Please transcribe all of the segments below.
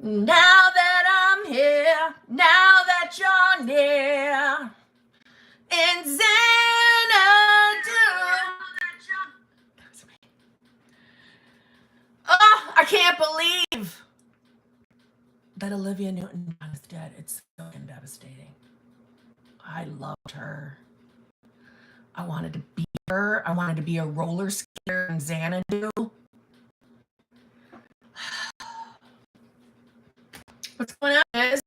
Now that I'm here, now that you're near, in Xanadu. Oh, I can't believe that Olivia Newton-John is dead. It's so devastating. I loved her. I wanted to be her. I wanted to be a roller skater in Xanadu. What's going on, guys?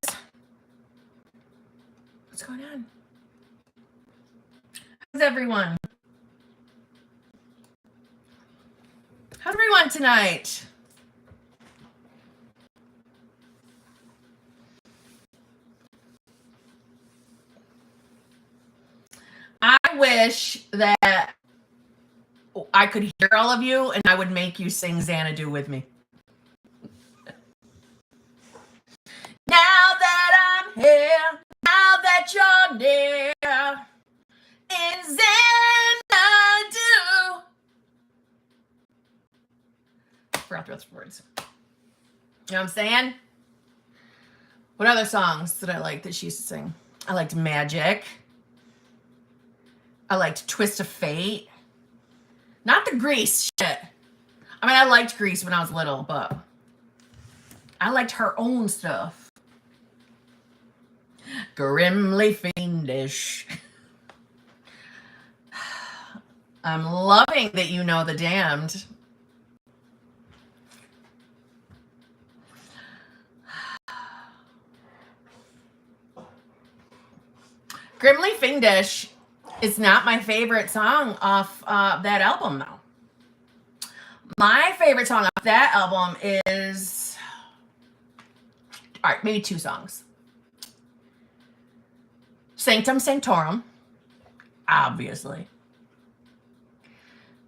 What's going on? How's everyone? How's everyone tonight? I wish that I could hear all of you and I would make you sing Xanadu with me. Now that I'm here, now that you're near, in Xanadu. Forgot the rest of the words. You know what I'm saying? What other songs did I like that she used to sing? I liked Magic. I liked Twist of Fate. Not the Grease shit. I mean, I liked Grease when I was little, but I liked her own stuff. Grimly Fiendish. I'm loving that you know The Damned. Grimly Fiendish is not my favorite song off that album, though. My favorite song off that album is, all right, maybe two songs. Sanctum Sanctorum, obviously.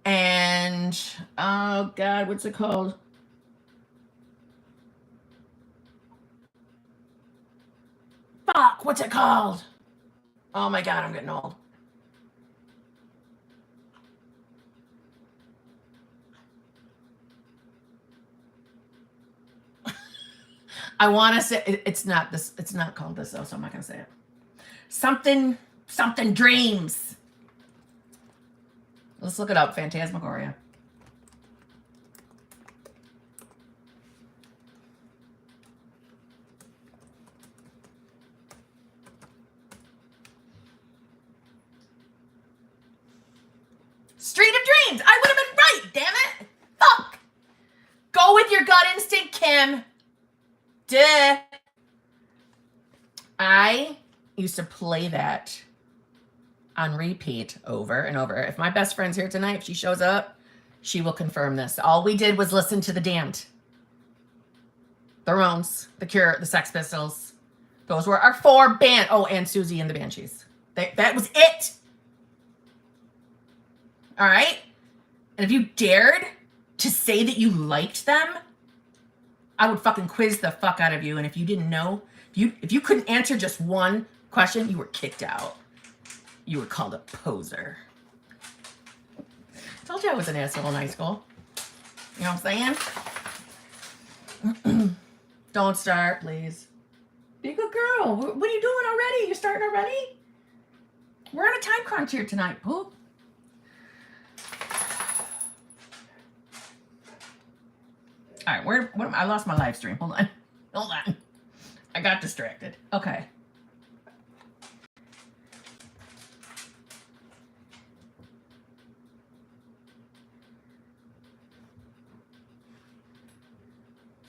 And, oh God, what's it called? Fuck, what's it called? Oh my God, I'm getting old. I want to say, it's not this, it's not called this though, so I'm not going to say it. Something Dreams. Let's look it up, Phantasmagoria. Street of Dreams. I would have been right, damn it. Fuck. Go with your gut instinct, Kim. Duh. I used to play that on repeat over and over. If my best friend's here tonight, if she shows up, she will confirm this. All we did was listen to The Damned, the Ramones, The Cure, the Sex Pistols. Those were our four band. Oh, and Susie and the Banshees. That was it. All right? And if you dared to say that you liked them, I would fucking quiz the fuck out of you. And if you didn't know, if you couldn't answer just one question, you were kicked out. You were called a poser. Told you I was an asshole in high school. You know what I'm saying? Don't start, please. Be a good girl. What are you doing already? You starting already? We're on a time crunch here tonight, poop. All right, what am I lost my live stream. Hold on. I got distracted. Okay.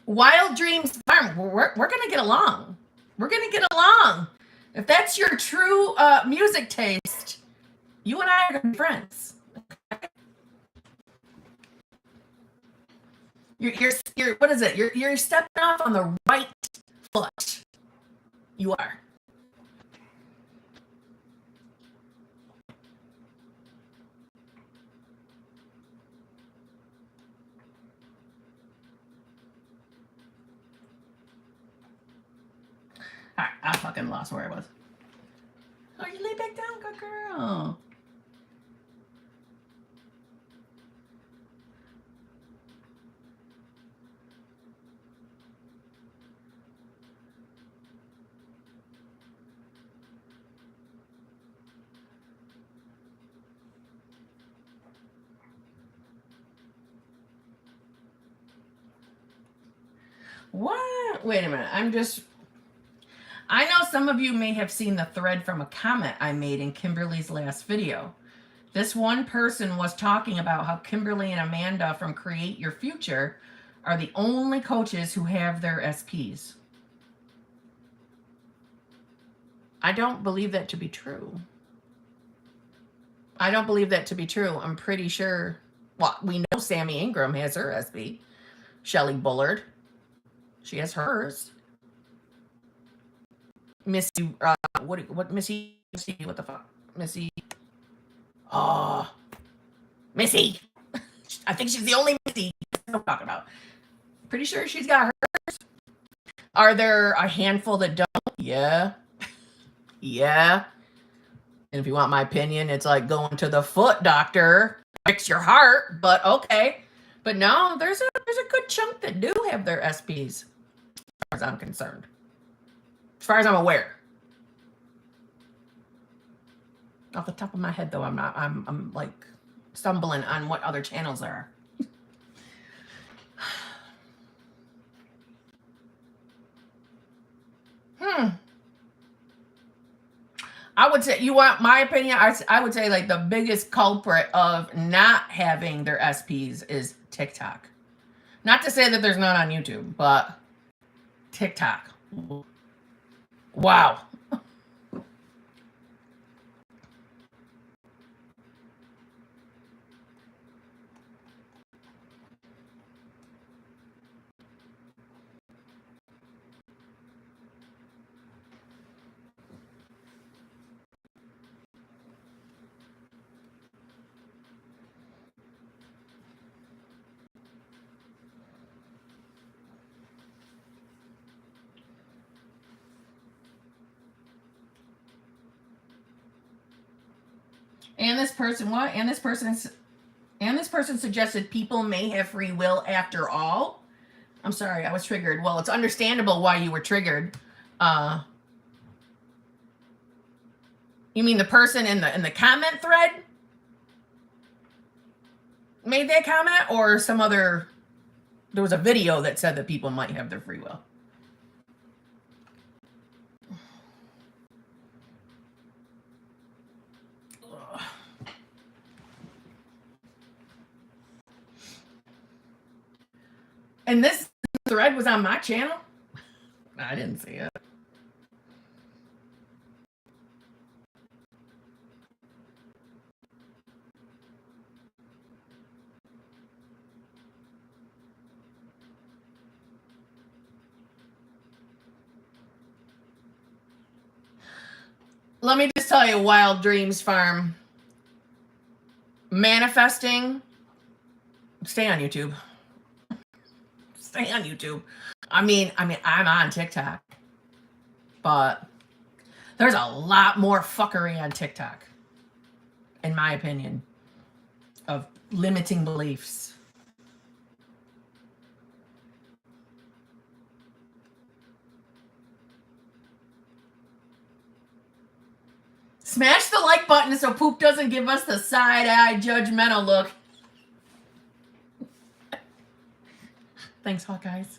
Wild Dreams Farm. We're gonna get along. We're gonna get along. If that's your true music taste, you and I are gonna be friends. You're what is it? You're stepping off on the right foot. You are. All right, I fucking lost where I was. Oh, you lay back down, good girl. What? Wait a minute. I know some of you may have seen the thread from a comment I made in Kimberly's last video. This one person was talking about how Kimberly and Amanda from Create Your Future are the only coaches who have their SPs. I don't believe that to be true. I don't believe that to be true. I'm pretty sure. Well, we know Sammy Ingram has her SB. Shelly Bullard. She has hers. Missy, what Missy, what the fuck? Missy. Oh, Missy. I think she's the only Missy I'm talking about. Pretty sure she's got hers. Are there a handful that don't? Yeah. Yeah. And if you want my opinion, it's like going to the foot doctor, fix your heart, but okay. But no, there's a good chunk that do have their SPs, as far as I'm concerned. As far as I'm aware. Off the top of my head though, I'm like stumbling on what other channels there are. I would say, you want my opinion? I would say like the biggest culprit of not having their SPs is TikTok. Not to say that there's none on YouTube, but TikTok. Wow. And this person, what? And this person suggested people may have free will after all. I'm sorry, I was triggered. Well, it's understandable why you were triggered. You mean the person in the comment thread made that comment, or some other? There was a video that said that people might have their free will. And this thread was on my channel? I didn't see it. Let me just tell you, Wild Dreams Farm. Manifesting. Stay on YouTube. Stay on YouTube. I mean, I'm on TikTok, but there's a lot more fuckery on TikTok, in my opinion, of limiting beliefs. Smash the like button so Poop doesn't give us the side-eye judgmental look. Thanks, Hawkeyes.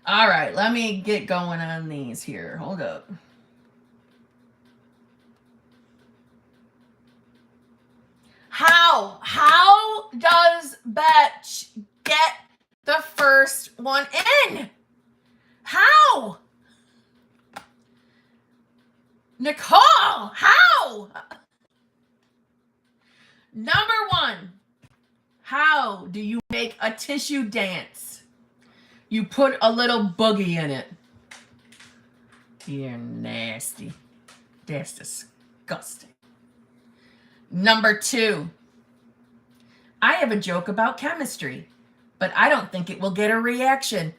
All right, let me get going on these here. Hold up. How does Betch get the first one in? How? Nicole, how? Number one, how do you make a tissue dance? You put a little boogie in it. You're nasty. That's disgusting. Number two, I have a joke about chemistry, but I don't think it will get a reaction.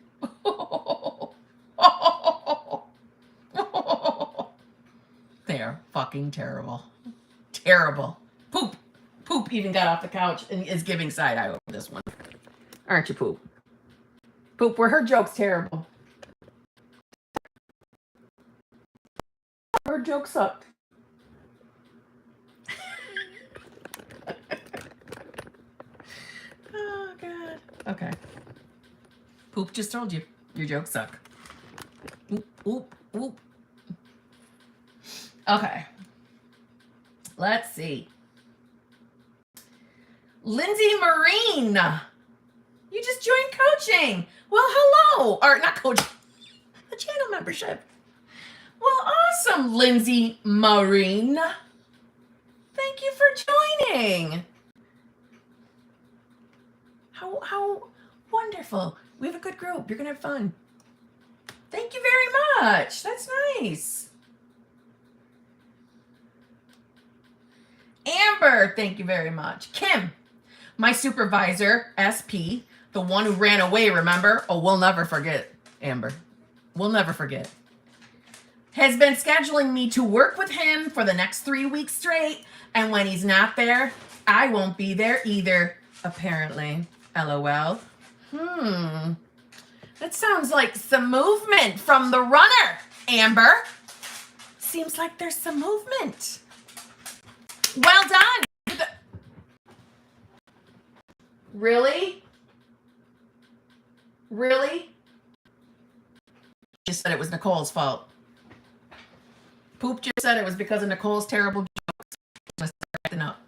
They're fucking terrible. Terrible. Poop even got off the couch and is giving side eye over this one. Aren't you, Poop? Poop, were her jokes terrible? Her joke sucked. Oh, God. Okay. Poop just told you. Your jokes suck. Oop, oop, oop. Okay. Let's see. Lindsay Marine. You just joined coaching. Well, hello. Or not coaching. A channel membership. Well, awesome, Lindsay Marine. Thank you for joining. How wonderful. We have a good group. You're going to have fun. Thank you very much. That's nice. Amber, thank you very much. Kim, my supervisor, SP, the one who ran away, remember? Oh, we'll never forget, Amber. We'll never forget. Has been scheduling me to work with him for the next 3 weeks straight. And when he's not there, I won't be there either, apparently. LOL. That sounds like some movement from the runner, Amber. Seems like there's some movement. Well done. Really? Really? Just said it was Nicole's fault. Poop just said it was because of Nicole's terrible jokes. Just acting up.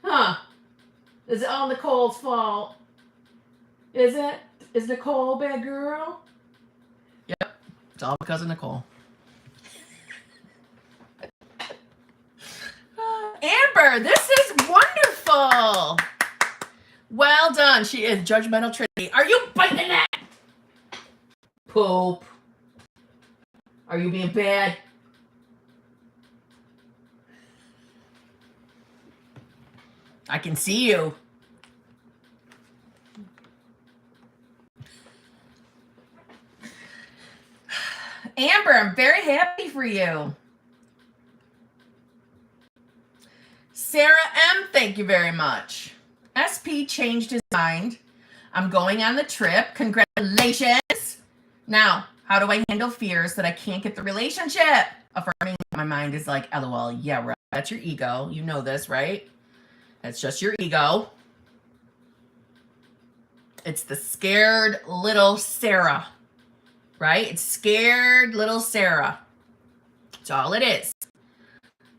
Huh. Is it all Nicole's fault? Is it? Is Nicole a bad girl? Yep. It's all because of Nicole. Amber, this is wonderful. Well done. She is judgmental Trinity. Are you biting it? Poop. Are you being bad? I can see you. Amber, I'm very happy for you. Sarah M., thank you very much. SP changed his mind. I'm going on the trip. Congratulations. Now, how do I handle fears that I can't get the relationship? Affirming my mind is like, LOL, yeah, right. That's your ego. You know this, right? That's just your ego. It's the scared little Sarah, right? It's scared little Sarah. That's all it is.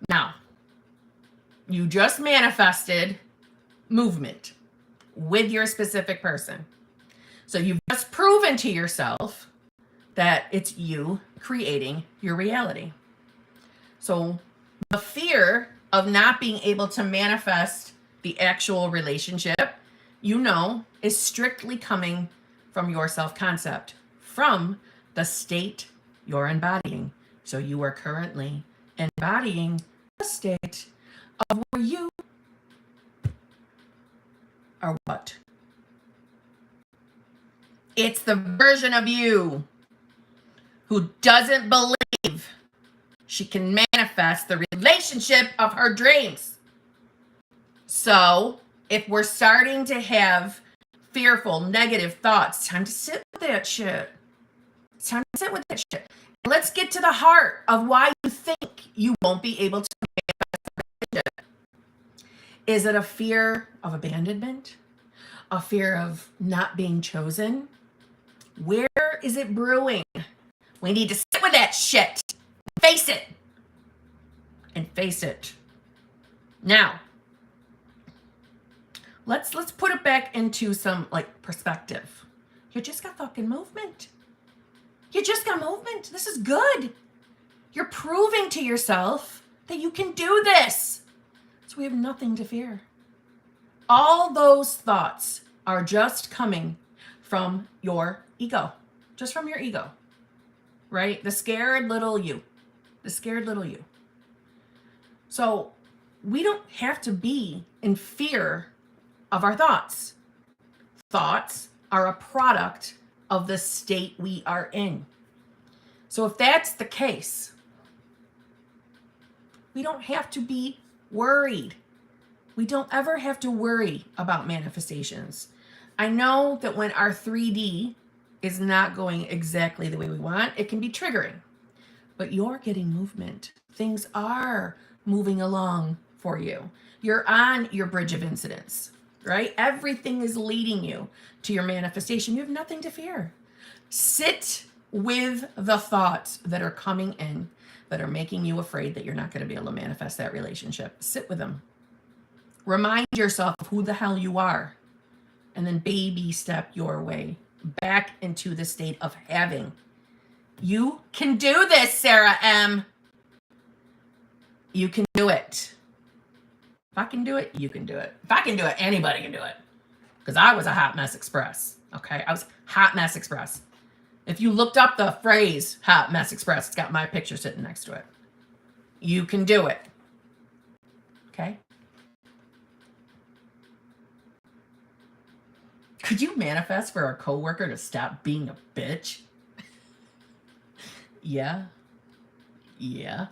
Now, you just manifested movement with your specific person. So you've just proven to yourself that it's you creating your reality. So the fear of not being able to manifest the actual relationship, you know, is strictly coming from your self-concept, from the state you're embodying. So you are currently embodying a state of where you are what? It's the version of you who doesn't believe she can manifest the relationship of her dreams. So if we're starting to have fearful, negative thoughts, it's time to sit with that shit. It's time to sit with that shit. And let's get to the heart of why you think you won't be able to manifest the relationship. Is it a fear of abandonment? A fear of not being chosen? Where is it brewing? We need to sit with that shit. Face it. And face it. Now, let's put it back into some like perspective. You just got fucking movement. You just got movement. This is good. You're proving to yourself that you can do this. So we have nothing to fear. All those thoughts are just coming from your ego. Just from your ego. Right? The scared little you. The scared little you. So we don't have to be in fear of our thoughts. Thoughts are a product of the state we are in. So if that's the case, we don't have to be worried. We don't ever have to worry about manifestations. I know that when our 3D is not going exactly the way we want, it can be triggering. But you're getting movement. Things are moving along for you. You're on your bridge of incidents, right? Everything is leading you to your manifestation. You have nothing to fear. Sit with the thoughts that are coming in that are making you afraid that you're not going to be able to manifest that relationship. Sit with them. Remind yourself of who the hell you are, and then baby step your way back into the state of having. You can do this, Sarah M. You can do it. If I can do it, you can do it. If I can do it, anybody can do it. Because I was a hot mess express. Okay? I was hot mess express. If you looked up the phrase hot mess express, it's got my picture sitting next to it. You can do it. Okay? Could you manifest for a coworker to stop being a bitch? Yeah. Yeah.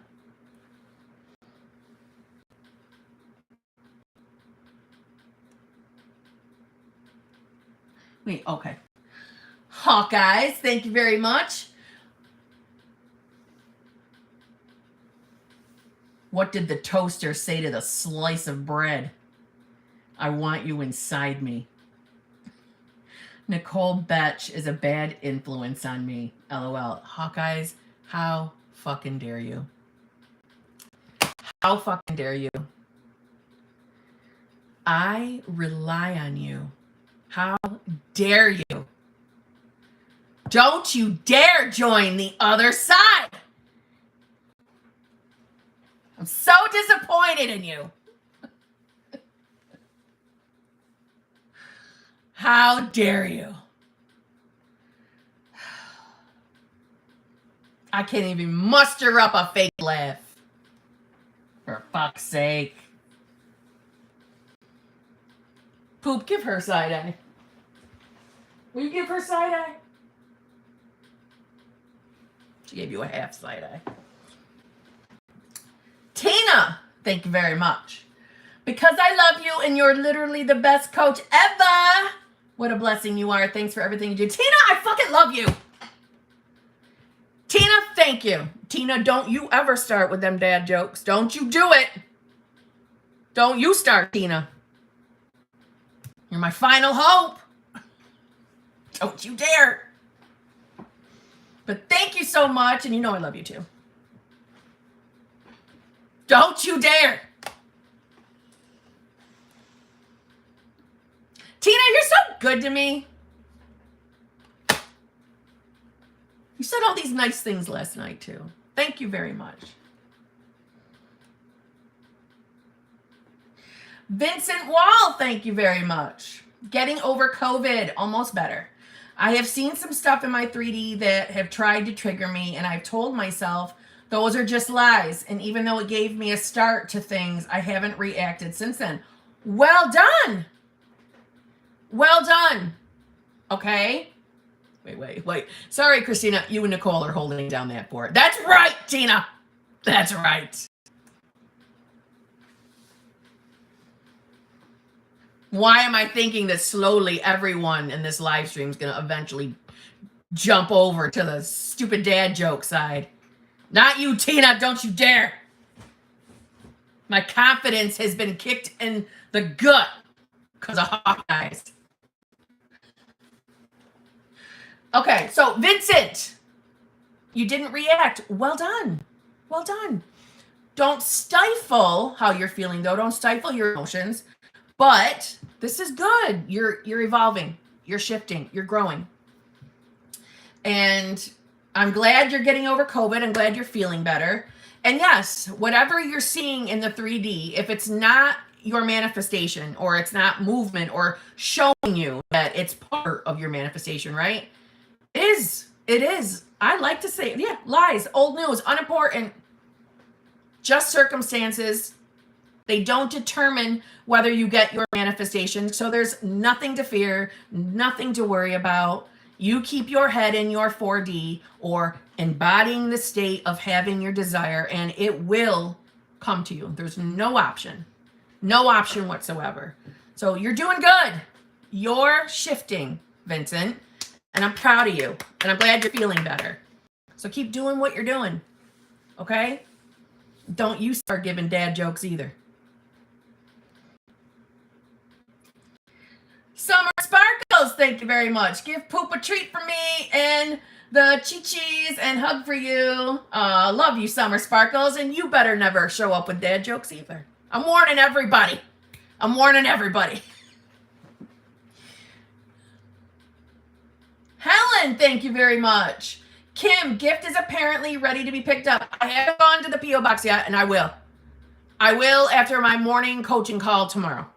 Wait, okay. Hawkeyes, thank you very much. What did the toaster say to the slice of bread? I want you inside me. Nicole Betch is a bad influence on me. LOL. Hawkeyes, how fucking dare you? How fucking dare you? I rely on you. How dare you? Don't you dare join the other side. I'm so disappointed in you. How dare you? I can't even muster up a fake laugh. For fuck's sake. Poop, give her side eye. Will you give her side eye? She gave you a half side eye. Tina, thank you very much. Because I love you and you're literally the best coach ever. What a blessing you are. Thanks for everything you do. Tina, I fucking love you. Tina, thank you. Tina, don't you ever start with them dad jokes. Don't you do it. Don't you start, Tina. You're my final hope. Don't you dare. But thank you so much, and you know I love you too. Don't you dare. Tina, you're so good to me. You said all these nice things last night too. Thank you very much. Vincent Wall, thank you very much. Getting over COVID, almost better. I have seen some stuff in my 3D that have tried to trigger me, and I've told myself those are just lies. And even though it gave me a start to things, I haven't reacted since then. Well done. Well done. Okay. Wait. Sorry, Christina. You and Nicole are holding down that board. That's right, Tina. That's right. Why am I thinking that slowly everyone in this live stream is going to eventually jump over to the stupid dad joke side? Not you, Tina. Don't you dare. My confidence has been kicked in the gut because of Hawkeyes. Okay, so Vincent, you didn't react. Well done. Well done. Don't stifle how you're feeling, though. Don't stifle your emotions. But this is good. You're evolving. You're shifting. You're growing. And I'm glad you're getting over COVID. I'm glad you're feeling better. And yes, whatever you're seeing in the 3D, if it's not your manifestation or it's not movement or showing you that it's part of your manifestation, right? It is. I like to say, yeah, lies, old news, unimportant, just circumstances. They don't determine whether you get your manifestation. So there's nothing to fear, nothing to worry about. You keep your head in your 4D or embodying the state of having your desire, and it will come to you. There's no option whatsoever. So you're doing good. You're shifting, Vincent, and I'm proud of you, and I'm glad you're feeling better. So keep doing what you're doing, okay? Don't you start giving dad jokes either. thank you very much. Give Poop a treat for me and the chi-chis and hug for you. Love you, Summer Sparkles, and you better never show up with dad jokes either. I'm warning everybody. I'm warning everybody. Helen, thank you very much. Kim, gift is apparently ready to be picked up. I haven't gone to the P.O. box yet, and I will. I will after my morning coaching call tomorrow.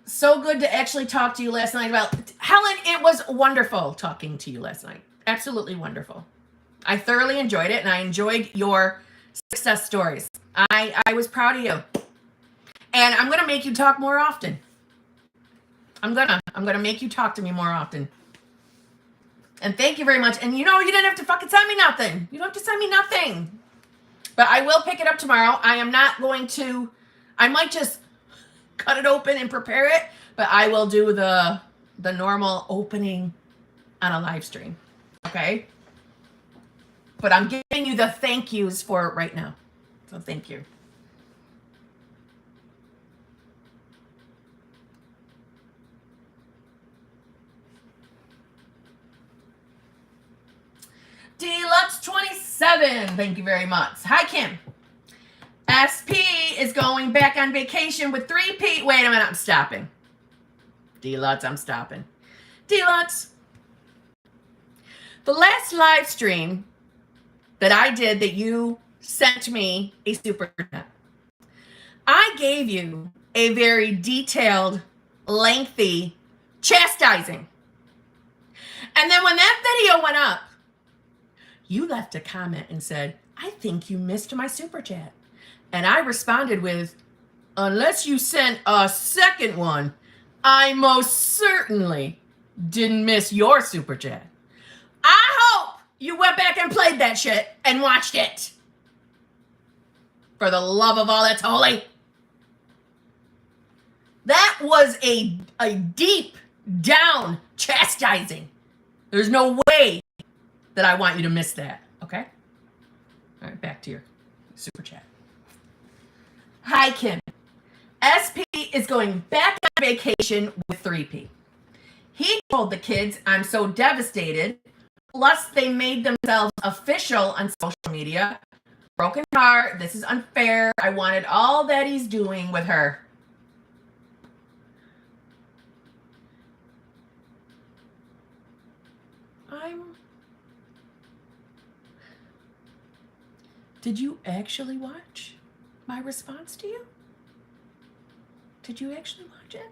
So good to actually talk to you last night about... Helen, it was wonderful talking to you last night. Absolutely wonderful. I thoroughly enjoyed it, and I enjoyed your success stories. I was proud of you. And I'm going to make you talk more often. I'm gonna make you talk to me more often. And thank you very much. And you know, you didn't have to fucking send me nothing. You don't have to send me nothing. But I will pick it up tomorrow. I am not going to... I might just cut it open and prepare it, but I will do the normal opening on a live stream. Okay? But I'm giving you the thank yous for it right now. So thank you. Deluxe 27, thank you very much. Hi, Kim. SP is going back on vacation with 3P. Wait a minute, I'm stopping. Deluxe, I'm stopping. Deluxe. The last live stream that I did that you sent me a super chat, I gave you a very detailed, lengthy chastising. And then when that video went up, you left a comment and said, I think you missed my super chat. And I responded with, unless you sent a second one, I most certainly didn't miss your super chat. I hope you went back and played that shit and watched it. For the love of all that's holy. That was a deep down chastising. There's no way that I want you to miss that, okay? All right, back to your super chat. Hi, Kim. SP is going back on vacation with 3P. He told the kids, I'm so devastated. Plus, they made themselves official on social media. Broken heart. This is unfair. I wanted all that he's doing with her. Did you actually watch my response to you? Did you actually watch it?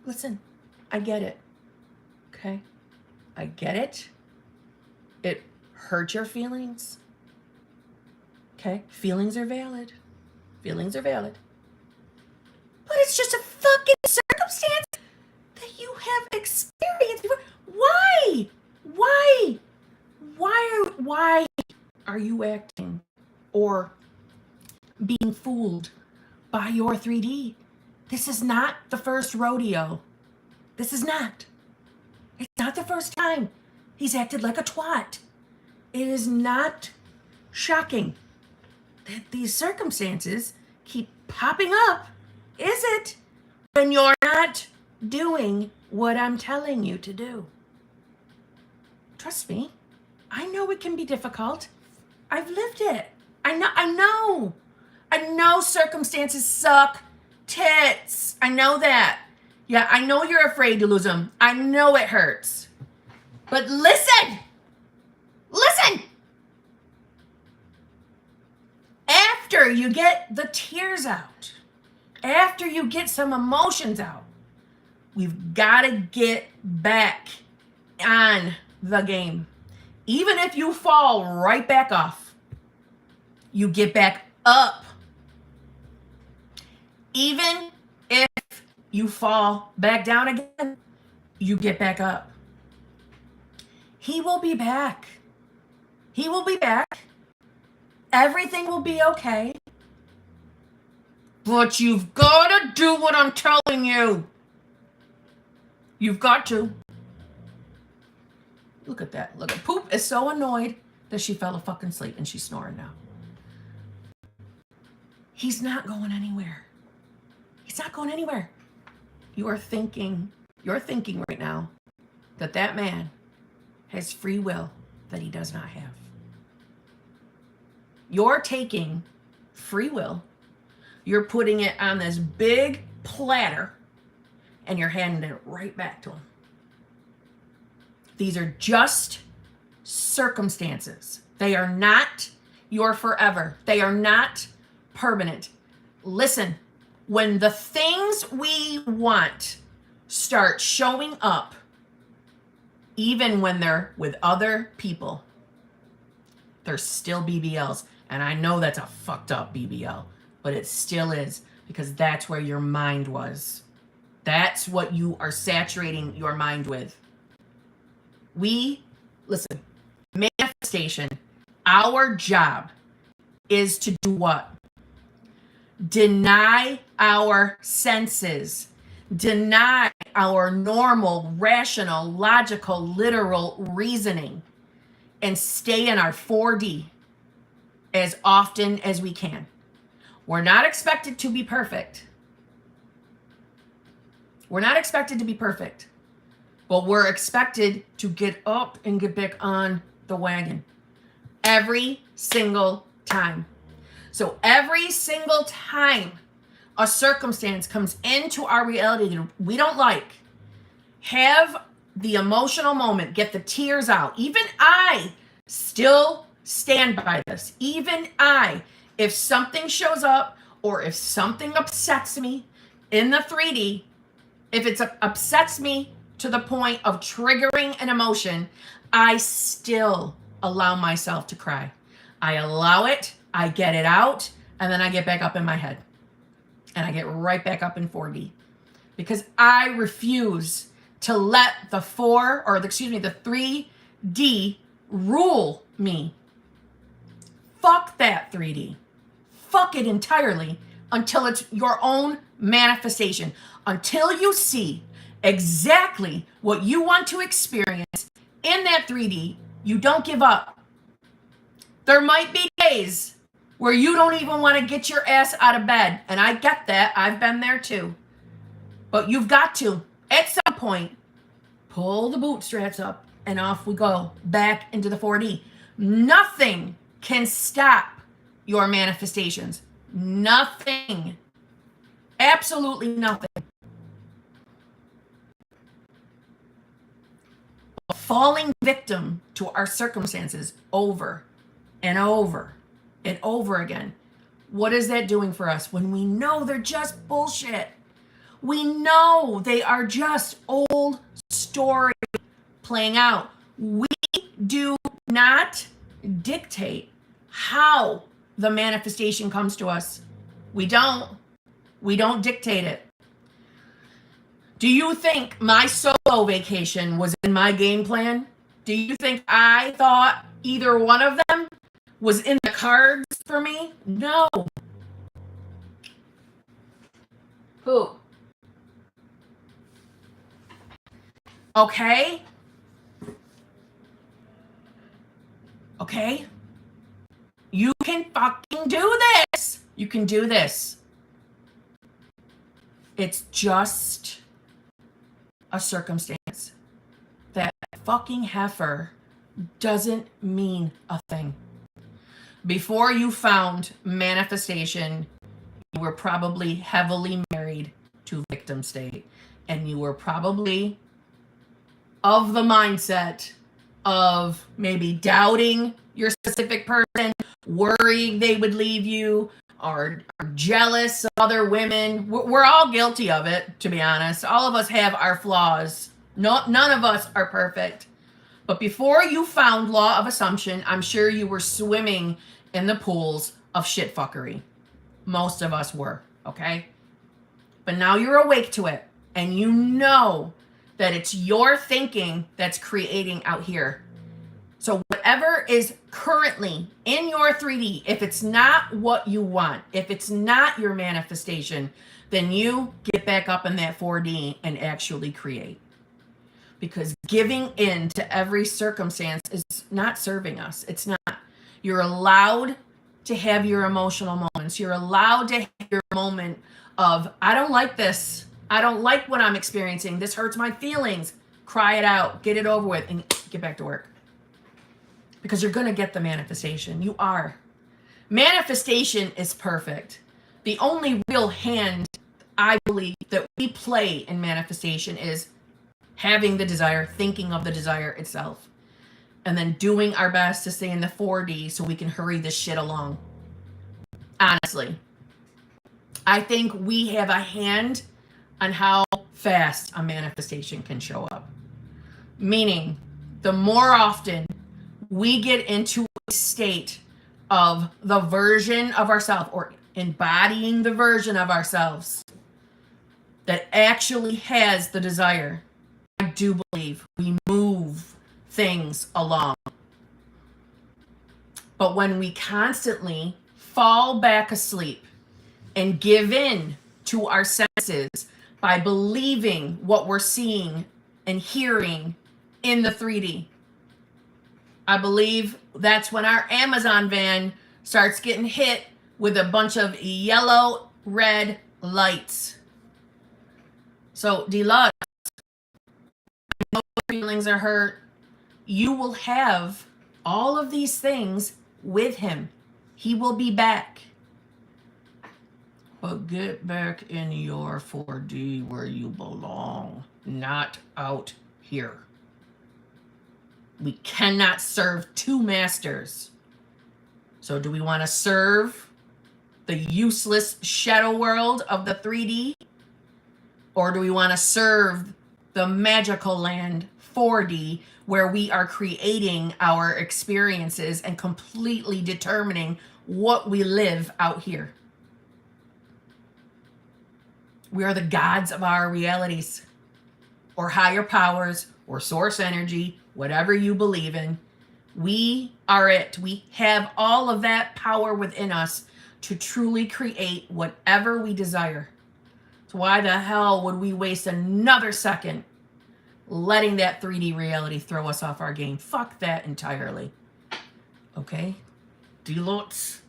Listen, I get it. Okay? I get it. It hurt your feelings. Okay? Feelings are valid. Feelings are valid. But it's just a fucking circumstance that you have experienced before. Why? Why are you acting or being fooled by your 3D? This is not the first rodeo. This is not. It's not the first time he's acted like a twat. It is not shocking that these circumstances keep popping up, is it? When you're not doing what I'm telling you to do. Trust me, I know it can be difficult. I've lived it. I know circumstances suck tits. I know that. Yeah, I know you're afraid to lose them. I know it hurts. But listen. After you get the tears out, after you get some emotions out, we've got to get back on the game. Even if you fall right back off, you get back up. Even if you fall back down again, you get back up. He will be back. He will be back. Everything will be okay. But you've got to do what I'm telling you. You've got to. Look at that. Look at Poop is so annoyed that she fell fucking asleep and she's snoring now. He's not going anywhere. It's not going anywhere. You're thinking right now that that man has free will that he does not have. You're taking free will, you're putting it on this big platter, and you're handing it right back to him. These are just circumstances. They are not your forever. They are not permanent. Listen, when the things we want start showing up, even when they're with other people, they're still BBLs. And I know that's a fucked up BBL, but it still is, because that's where your mind was. That's what you are saturating your mind with. Listen, manifestation, our job is to do what? Deny our senses, deny our normal, rational, logical, literal reasoning, and stay in our 4D as often as we can. We're not expected to be perfect. We're not expected to be perfect, but we're expected to get up and get back on the wagon every single time. So every single time a circumstance comes into our reality that we don't like, have the emotional moment, get the tears out. Even I still stand by this. Even I, if something shows up or if something upsets me in the 3D, if it upsets me to the point of triggering an emotion, I still allow myself to cry. I allow it, I get it out, and then I get back up in my head. And I get right back up in 4D. Because I refuse to let the 3D rule me. Fuck that 3D. Fuck it entirely until it's your own manifestation. Until you see exactly what you want to experience in that 3D, you don't give up. There might be days where you don't even want to get your ass out of bed. And I get that. I've been there too. But you've got to, at some point, pull the bootstraps up and off we go back into the 4D. Nothing can stop your manifestations. Nothing. Absolutely nothing. Falling victim to our circumstances over and over and over again. What is that doing for us when we know they're just bullshit? We know they are just old story playing out. We do not dictate how the manifestation comes to us. We don't dictate it. Do you think my solo vacation was in my game plan? Do you think I thought either one of them was in the cards for me? No. Who? Okay? Okay? You can fucking do this. You can do this. It's just a circumstance. That fucking heifer doesn't mean a thing. Before you found manifestation, you were probably heavily married to victim state. And you were probably of the mindset of maybe doubting your specific person, worrying they would leave you, or jealous of other women. We're all guilty of it, to be honest. All of us have our flaws. None of us are perfect. But before you found law of assumption, I'm sure you were swimming in the pools of shitfuckery. Most of us were, okay? But now you're awake to it, and you know that it's your thinking that's creating out here. So whatever is currently in your 3D, if it's not what you want, if it's not your manifestation, then you get back up in that 4D and actually create. Because giving in to every circumstance is not serving us. It's not. You're allowed to have your emotional moments. You're allowed to have your moment of, I don't like this. I don't like what I'm experiencing. This hurts my feelings. Cry it out, get it over with, and get back to work. Because you're going to get the manifestation. You are. Manifestation is perfect. The only real hand I believe that we play in manifestation is having the desire, thinking of the desire itself, and then doing our best to stay in the 4D so we can hurry this shit along. Honestly, I think we have a hand on how fast a manifestation can show up. Meaning, the more often we get into a state of the version of ourselves or embodying the version of ourselves that actually has the desire, I do believe we move things along. But when we constantly fall back asleep and give in to our senses by believing what we're seeing and hearing in the 3D, I believe that's when our Amazon van starts getting hit with a bunch of yellow, red lights. So, Deluxe, no feelings are hurt. You will have all of these things with him. He will be back. But get back in your 4D where you belong, not out here. We cannot serve two masters. So do we want to serve the useless shadow world of the 3D? Or do we want to serve the magical land 4D where we are creating our experiences and completely determining what we live out here? We are the gods of our realities, or higher powers, or source energy, whatever you believe in. We are it. We have all of that power within us to truly create whatever we desire. So why the hell would we waste another second letting that 3D reality throw us off our game? Fuck that entirely. Okay? Deluxe.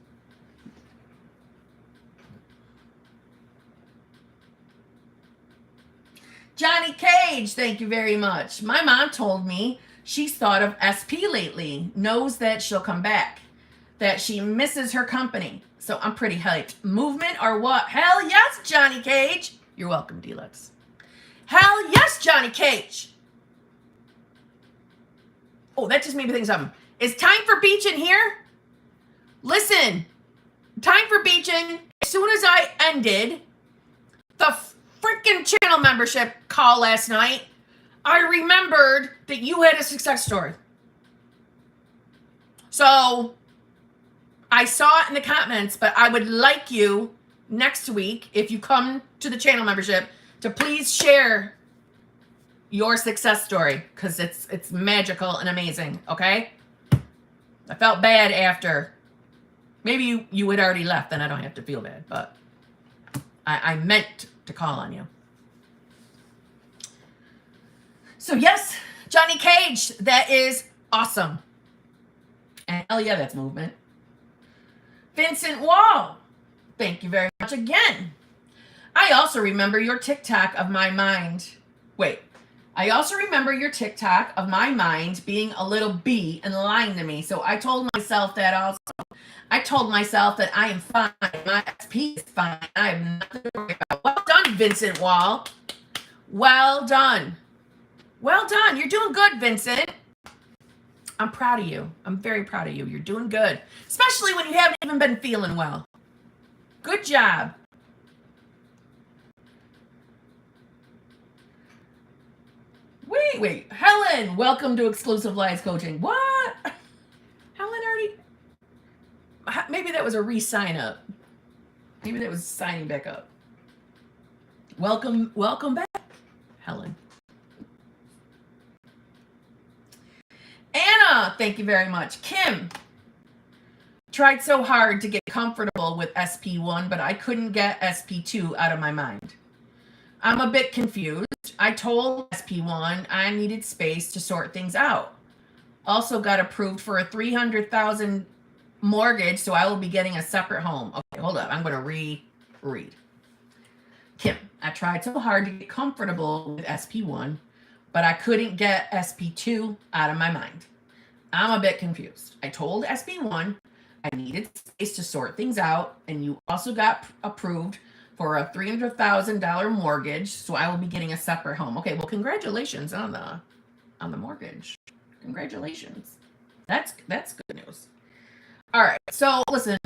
Johnny Cage, thank you very much. My mom told me she's thought of SP lately, knows that she'll come back, that she misses her company. So I'm pretty hyped. Movement or what? Hell yes, Johnny Cage. You're welcome, Deluxe. Hell yes, Johnny Cage. Oh, that just made me think of something. Is time for beaching here? Listen, time for beaching. As soon as I ended the freaking channel membership call last night, I remembered that you had a success story. So I saw it in the comments, but I would like you next week, if you come to the channel membership, to please share your success story, because it's magical and amazing. Okay? I felt bad after. Maybe you had already left, then I don't have to feel bad, but I meant to call on you. So yes, Johnny Cage, that is awesome. And hell yeah, that's movement. Vincent Wall, thank you very much again. I also remember your TikTok of my mind. Wait, I also remember your TikTok of my mind being a little bee and lying to me. So I told myself that also. I told myself that I am fine. My SP is fine. I have nothing to worry about. Well done, Vincent Wall. Well done. Well done. You're doing good, Vincent. I'm proud of you. I'm very proud of you. You're doing good. Especially when you haven't even been feeling well. Good job. Wait. Helen, welcome to Exclusive Lives Coaching. What? Helen already... Maybe that was a re-sign up. Maybe that was signing back up. Welcome back, Helen. Anna, thank you very much. Kim, tried so hard to get comfortable with SP1, but I couldn't get SP2 out of my mind. I'm a bit confused. I told SP1 I needed space to sort things out. Also got approved for a $300,000 mortgage, so I will be getting a separate home. Okay, hold up. I'm going to reread. Kim, I tried so hard to get comfortable with SP1, but I couldn't get SP2 out of my mind. I'm a bit confused. I told SP1 I needed space to sort things out, and you also got approved for a $300,000 mortgage, so I will be getting a separate home. Okay, well, congratulations on the mortgage. Congratulations. That's good news. All right, so listen.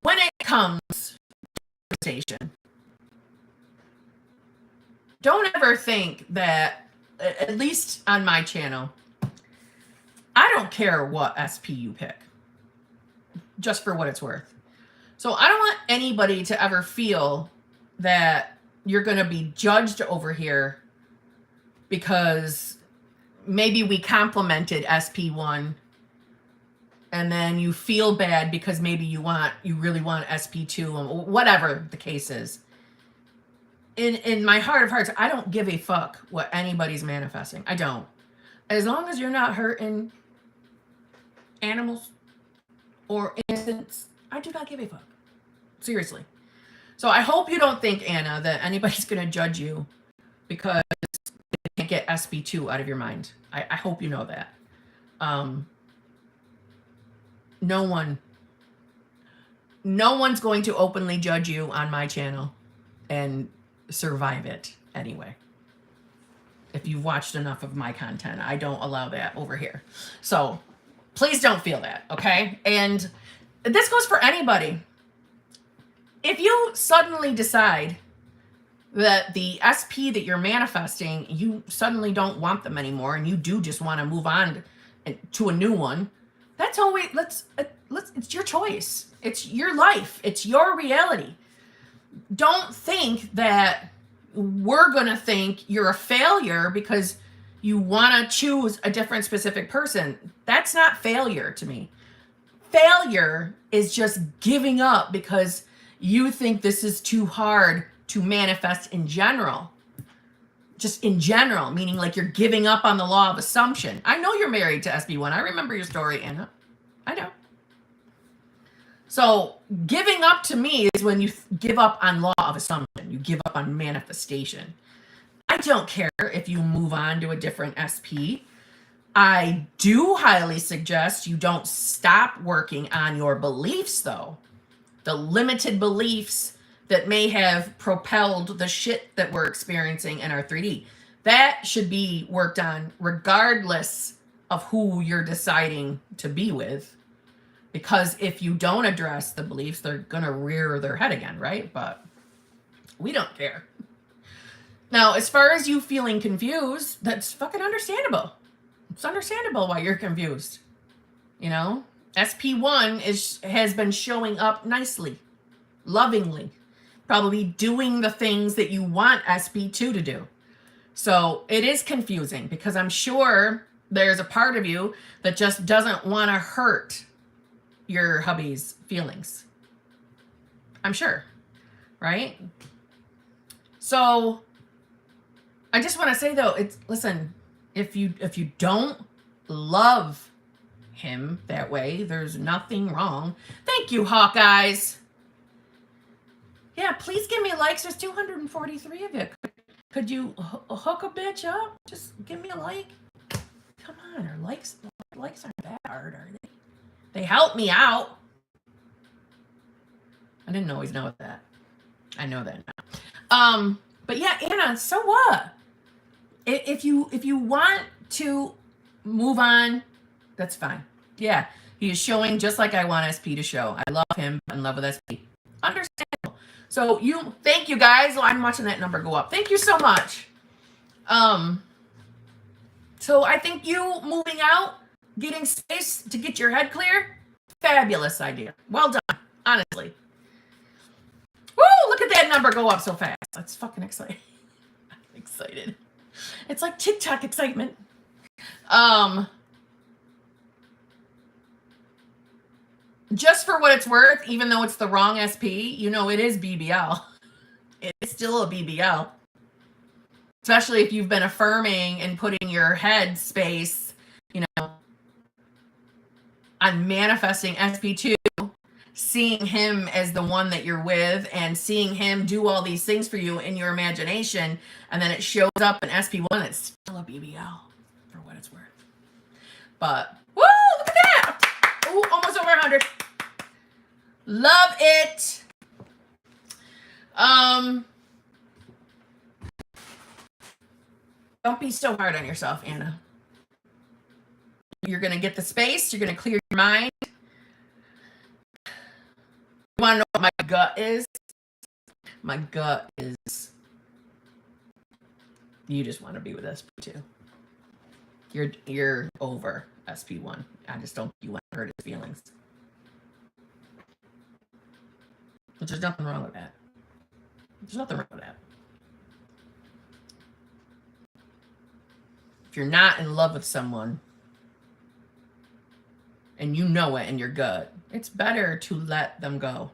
When it comes to conversation, don't ever think that, at least on my channel, I don't care what SP you pick, just for what it's worth. So I don't want anybody to ever feel that you're going to be judged over here because maybe we complimented SP1 and then you feel bad because maybe you really want SP2 and whatever the case is. In my heart of hearts, I don't give a fuck what anybody's manifesting. I don't. As long as you're not hurting animals or innocents, I do not give a fuck. Seriously. So I hope you don't think, Anna, that anybody's going to judge you because you can't get SP2 out of your mind. I hope you know that. No one's going to openly judge you on my channel and survive it anyway. If you've watched enough of my content, I don't allow that over here. So please don't feel that, okay? And this goes for anybody. If you suddenly decide that the SP that you're manifesting, you suddenly don't want them anymore, and you do just want to move on to a new one, that's always, it's your choice. It's your life. It's your reality. Don't think that we're going to think you're a failure because you want to choose a different specific person. That's not failure to me. Failure is just giving up because you think this is too hard to manifest in general. Just in general, meaning like you're giving up on the law of assumption. I know you're married to SB1. I remember your story, Anna. I know. So giving up to me is when you give up on law of assumption. You give up on manifestation. I don't care if you move on to a different SP. I do highly suggest you don't stop working on your beliefs, though. The limited beliefs that may have propelled the shit that we're experiencing in our 3D. That should be worked on regardless of who you're deciding to be with. Because if you don't address the beliefs, they're going to rear their head again, right? But we don't care. Now, as far as you feeling confused, that's fucking understandable. It's understandable why you're confused. You know? SP1 has been showing up nicely, lovingly, probably doing the things that you want SP2 to do. So it is confusing because I'm sure there's a part of you that just doesn't want to hurt your hubby's feelings. I'm sure, right? So I just want to say though, listen, if you don't love him that way, there's nothing wrong. Thank you, Hawkeyes. Yeah, please give me likes. There's 243 of you. Could you hook a bitch up? Just give me a like. Come on, our likes aren't that hard, are they? They help me out. I didn't always know that. I know that now. But yeah, Anna, so what? If you want to move on, that's fine. Yeah, he is showing just like I want SP to show. I love him. I'm in love with SP. Understandable. So thank you guys. I'm watching that number go up. Thank you so much. So I think you moving out, getting space to get your head clear, fabulous idea. Well done, honestly. Woo! Look at that number go up so fast. That's fucking exciting. I'm excited. It's like TikTok excitement. Just for what it's worth, even though it's the wrong SP, it is BBL. It's still a BBL. Especially if you've been affirming and putting your head space, on manifesting SP2 seeing him as the one that you're with and seeing him do all these things for you in your imagination, and then it shows up in SP1, it's still a BBL for what it's worth. But, woo, look at that! Ooh, almost over 100. Love it. Don't be so hard on yourself, Anna. You're going to get the space. You're going to clear your mind. You want to know what my gut is? My gut is you just want to be with SP2. You're over SP1. I just don't you want to hurt his feelings. But there's nothing wrong with that. There's nothing wrong with that. If you're not in love with someone and you know it in your gut, it's better to let them go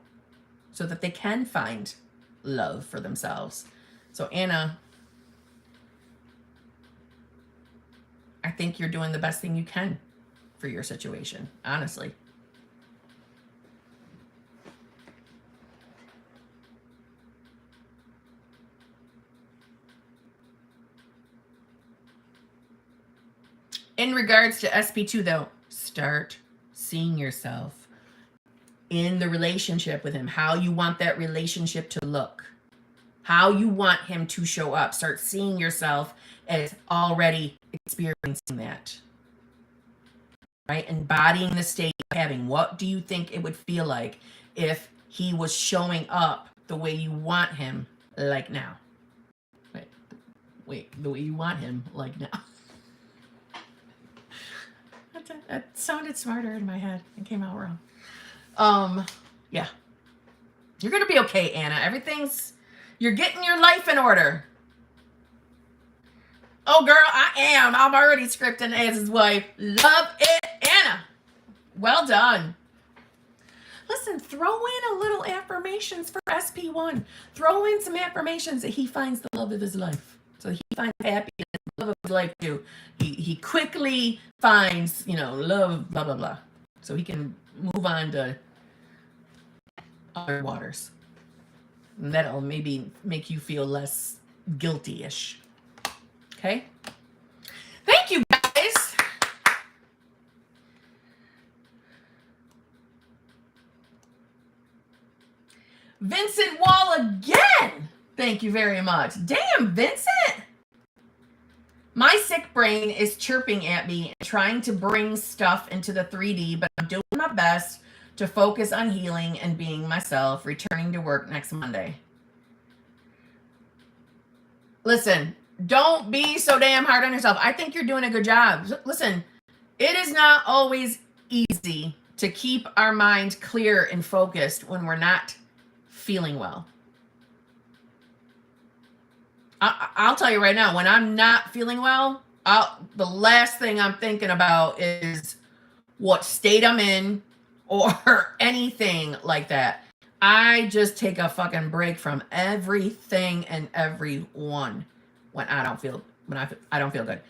so that they can find love for themselves. So Anna, I think you're doing the best thing you can for your situation, honestly. In regards to SP2 though, start seeing yourself in the relationship with him, how you want that relationship to look, how you want him to show up. Start seeing yourself as already experiencing that, right? Embodying the state of having. What do you think it would feel like if he was showing up the way you want him, like now? Wait, the way you want him, like now. That sounded smarter in my head. It came out wrong. Yeah. You're going to be okay, Anna. You're getting your life in order. Oh, girl, I am. I'm already scripting as his wife. Love it, Anna. Well done. Listen, throw in a little affirmations for SP1. Throw in some affirmations that he finds the love of his life. So he finds happiness, love of his life too. He quickly finds, love, blah, blah, blah. So he can move on to other waters. And that'll maybe make you feel less guilty-ish. Okay? Thank you, guys. Vincent Wall again. Thank you very much. Damn, Vincent. My sick brain is chirping at me and trying to bring stuff into the 3D, but I'm doing my best to focus on healing and being myself, returning to work next Monday. Listen, don't be so damn hard on yourself. I think you're doing a good job. Listen, it is not always easy to keep our mind clear and focused when we're not feeling well. I'll tell you right now, when I'm not feeling well, the last thing I'm thinking about is what state I'm in or anything like that. I just take a fucking break from everything and everyone when I don't feel good.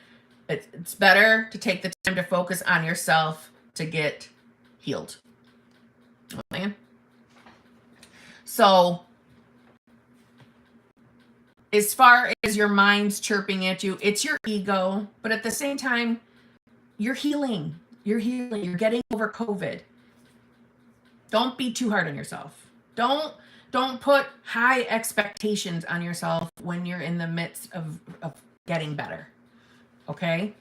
It's better to take the time to focus on yourself to get healed. Okay? So, as far as your mind's chirping at you, it's your ego, but at the same time, you're healing. You're healing. You're getting over COVID. Don't be too hard on yourself. Don't put high expectations on yourself when you're in the midst of getting better. Okay?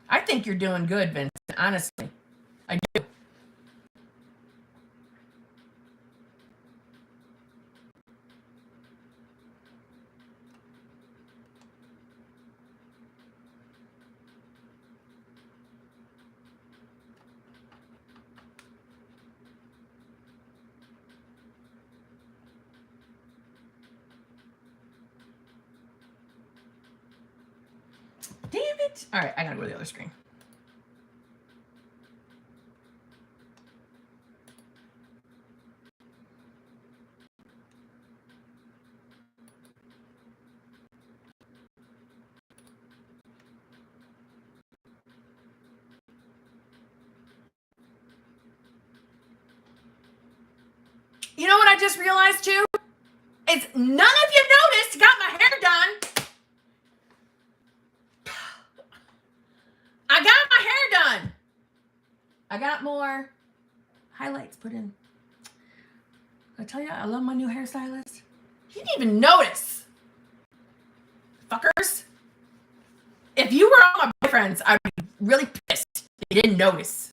I think you're doing good, Vincent, honestly. I do. Damn it. All right, I gotta go to the other screen. You know what I just realized too? It's none of you noticed. Got my hair done. I got my hair done. I got more highlights put in. I tell you, I love my new hairstylist. You didn't even notice. Fuckers. If you were all my boyfriends, I'd be really pissed if you didn't notice.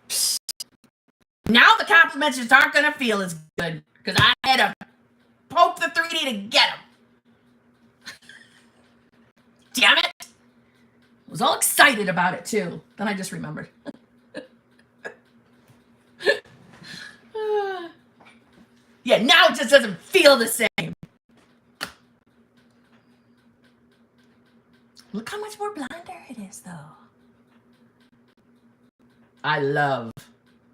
Psst. Now the compliments just aren't going to feel as good because I had to poke the 3D to get them. Damn it. I was all excited about it too. Then I just remembered. Yeah, now it just doesn't feel the same. Look how much more blonder it is, though. I love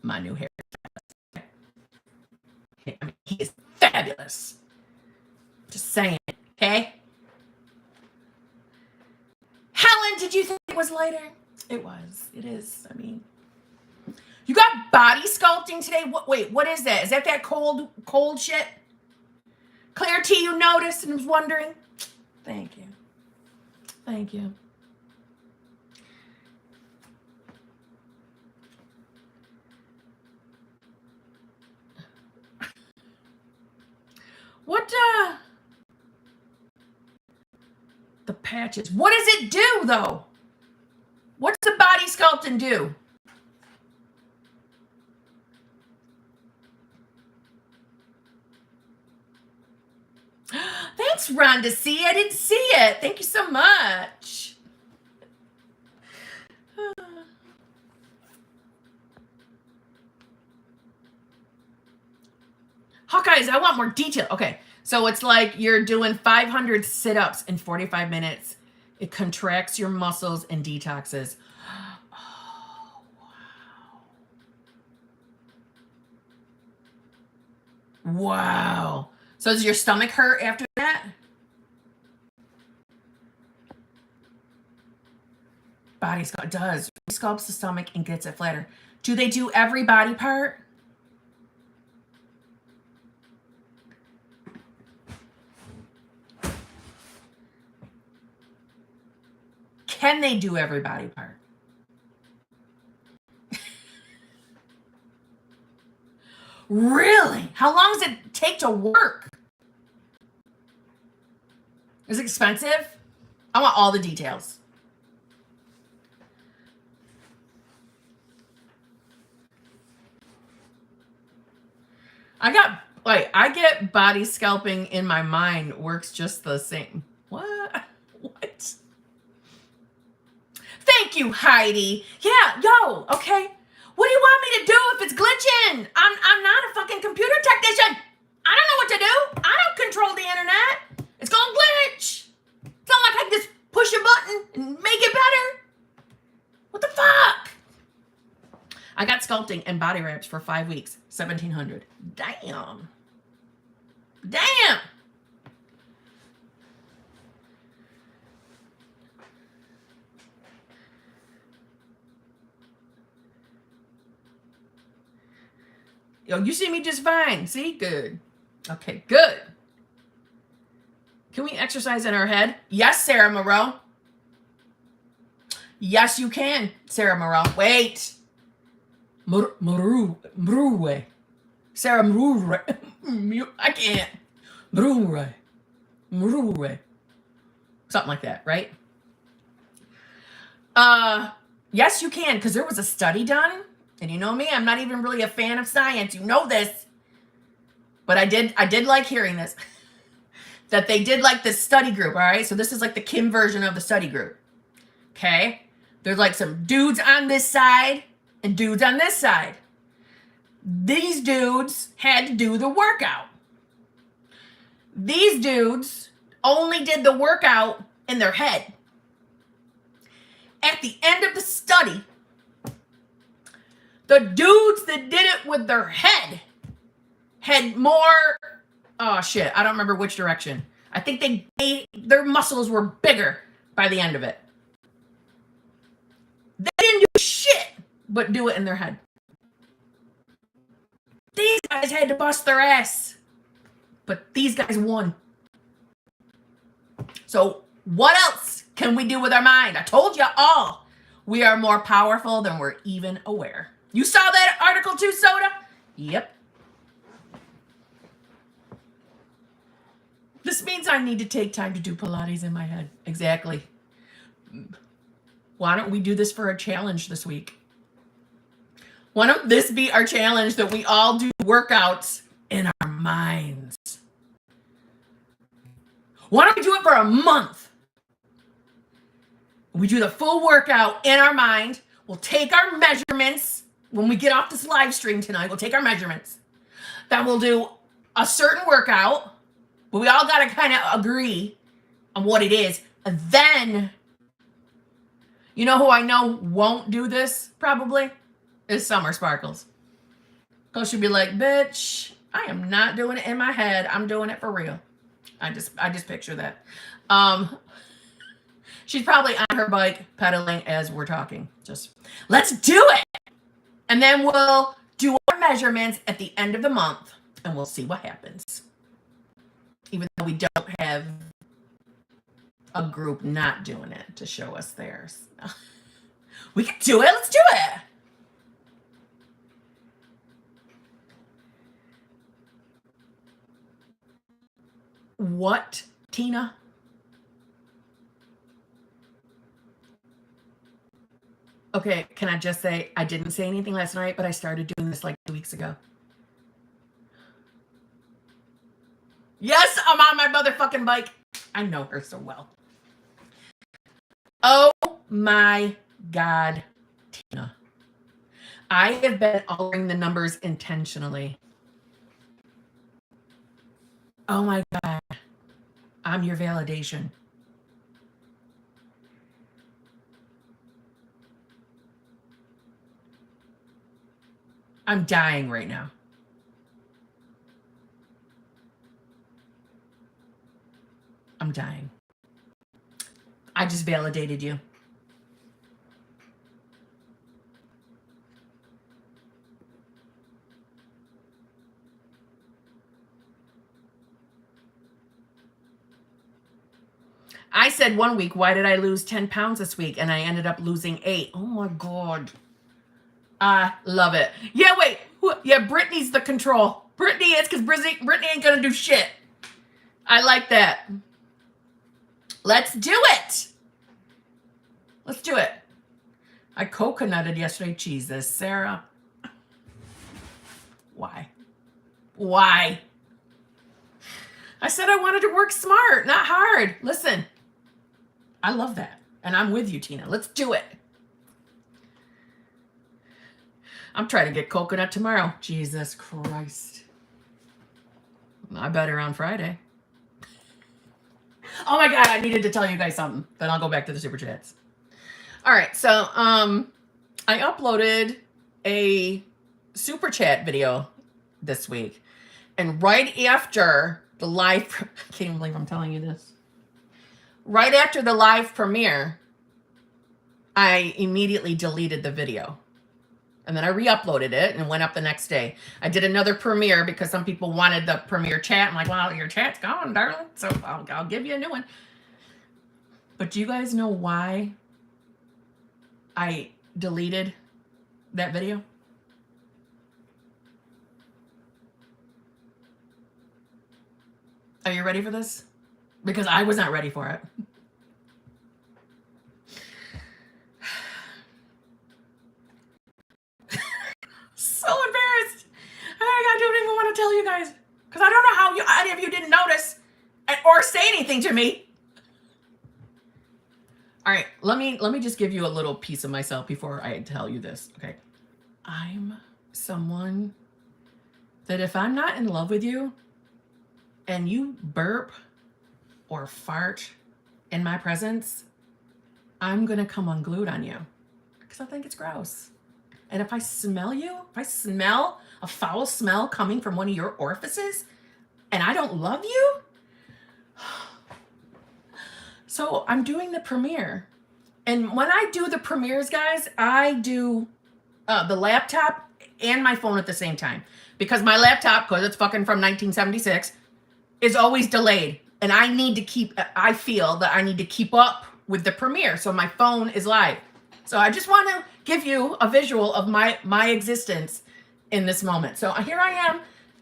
my new hair. I mean, he is fabulous. Just saying, okay? Helen, did you think it was lighter? It was. It is. I mean, you got body sculpting today? Wait, what is that? Is that cold shit? Claire T, you noticed and was wondering? Thank you. Thank you. What, the patches. What does it do, though? What's the body sculpting do? Thanks, Rhonda C. I didn't see it. Thank you so much. Hawkeyes, I want more detail. Okay, so it's like you're doing 500 sit-ups in 45 minutes. It contracts your muscles and detoxes. Oh, wow. Wow. So does your stomach hurt after that? Body sculpt does. Sculpts the stomach and gets it flatter. Do they do every body part? Can they do every body part? Really? How long does it take to work? Is it expensive? I want all the details. I get body sculpting in my mind works just the same. What? What? Thank you, Heidi. Yeah, yo, okay. What do you want me to do if it's glitching? I'm not a fucking computer technician. I don't know what to do. I don't control the internet. It's gonna glitch. It's not like I can just push a button and make it better. What the fuck? I got sculpting and body wraps for 5 weeks, $1,700. Damn. Damn. Yo, you see me just fine. See? Good. Okay, good. Can we exercise in our head? Yes, Sarah Moreau. Yes, you can, Sarah Moreau. Wait. Mruwe. Sarah Mruwe. I can't. Mruwe. Something like that, right? Yes, you can, because there was a study done. And you know me, I'm not even really a fan of science. You know this. But I did like hearing this. That they did like this study group, all right? So this is like the Kim version of the study group. Okay? There's like some dudes on this side and dudes on this side. These dudes had to do the workout. These dudes only did the workout in their head. At the end of the study, the dudes that did it with their head had more, oh shit, I don't remember which direction. I think their muscles were bigger by the end of it. They didn't do shit but do it in their head. These guys had to bust their ass, but these guys won. So what else can we do with our mind? I told you all, we are more powerful than we're even aware. You saw that article too, Soda? Yep. This means I need to take time to do Pilates in my head. Exactly. Why don't we do this for a challenge this week? Why don't this be our challenge that we all do workouts in our minds? Why don't we do it for a month? We do the full workout in our mind. We'll take our measurements when we get off this live stream tonight. We'll take our measurements. Then we'll do a certain workout, but we all got to kind of agree on what it is. And then, you know who I know won't do this probably? Is Summer Sparkles. Because she'll be like, bitch, I am not doing it in my head. I'm doing it for real. I just picture that. She's probably on her bike pedaling as we're talking. Just, let's do it. And then we'll do our measurements at the end of the month and we'll see what happens. Even though we don't have a group not doing it to show us theirs. We can do it. Let's do it. What, Tina? Okay, can I just say, I didn't say anything last night, but I started doing this like 2 weeks ago. Yes, I'm on my motherfucking bike. I know her so well. Oh my God, Tina. I have been altering the numbers intentionally. Oh my God. I'm your validation. I'm dying right now. I'm dying. I just validated you. I said 1 week, why did I lose 10 pounds this week? And I ended up losing 8. Oh my God. I love it. Yeah, wait. Yeah, Brittany's the control. Brittany is, because Brittany ain't going to do shit. I like that. Let's do it. Let's do it. I coconutted yesterday. Jesus, Sarah. Why? Why? I said I wanted to work smart, not hard. Listen, I love that. And I'm with you, Tina. Let's do it. I'm trying to get coconut tomorrow. Jesus Christ. I better on Friday. Oh my God, I needed to tell you guys something. Then I'll go back to the super chats. All right, so I uploaded a super chat video this week. And right after the live, I can't even believe I'm telling you this. Right after the live premiere, I immediately deleted the video. And then I re-uploaded it and went up the next day. I did another premiere because some people wanted the premiere chat. I'm like, well, your chat's gone, darling. So I'll give you a new one. But do you guys know why I deleted that video? Are you ready for this? Because I was not ready for it. So embarrassed. I don't even want to tell you guys. Because I don't know how any of you didn't notice or say anything to me. All right, let me just give you a little piece of myself before I tell you this. Okay. I'm someone that if I'm not in love with you and you burp or fart in my presence, I'm going to come unglued on you because I think it's gross. And if I smell you, if I smell a foul smell coming from one of your orifices and I don't love you, so I'm doing the premiere. And when I do the premieres, guys, I do the laptop and my phone at the same time because my laptop, because it's fucking from 1976, is always delayed. And I feel that I need to keep up with the premiere. So my phone is live. So I just want to give you a visual of my existence in this moment. So here I am,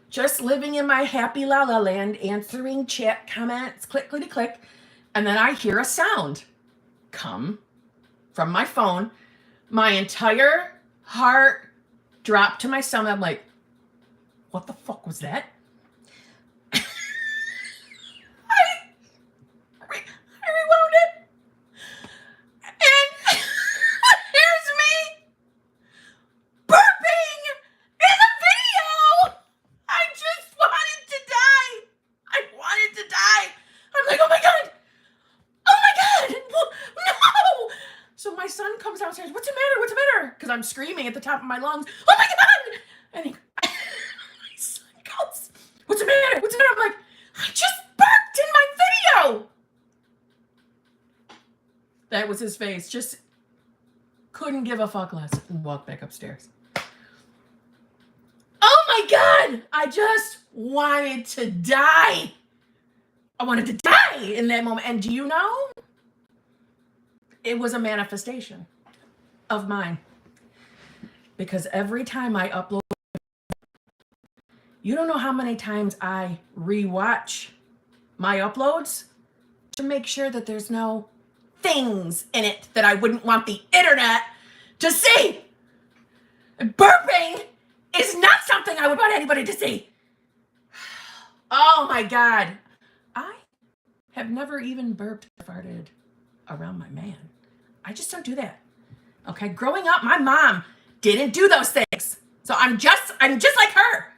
just living in my happy la la land, answering chat comments, click, click, click. And then I hear a sound come from my phone. My entire heart dropped to my stomach. I'm like, what the fuck was that? I rewound it. And here's me burping in the video. I just wanted to die. I wanted to die. I'm like, oh my God. Oh my God. No. So my son comes downstairs. What's the matter? What's the matter? Because I'm screaming at the top of my lungs. Oh my God. And my son goes, what's the matter? What's the matter? I'm like, I just burped in my video. That was his face. Just couldn't give a fuck less and walk back upstairs. Oh my God. I just wanted to die. I wanted to die in that moment. And do you know? It was a manifestation of mine. Because every time I upload, you don't know how many times I rewatch my uploads to make sure that there's no things in it that I wouldn't want the internet to see. Burping is not something I would want anybody to see. Oh my God. I have never even burped or farted around my man. I just don't do that. Okay. Growing up, my mom didn't do those things. So I'm just like her.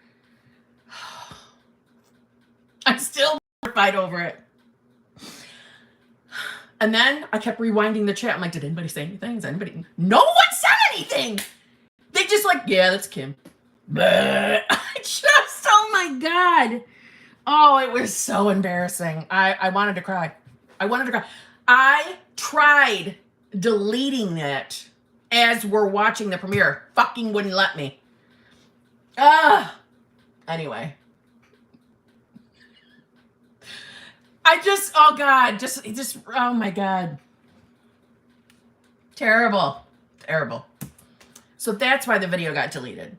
I'm still mortified over it. And then I kept rewinding the chat. I'm like, did anybody say anything? Is anybody? No one said anything. They just like, yeah, that's Kim. I just, oh my God. Oh, it was so embarrassing. I wanted to cry. I tried deleting it as we're watching the premiere. Fucking wouldn't let me. Anyway. Oh God, just, oh my God. Terrible. So that's why the video got deleted.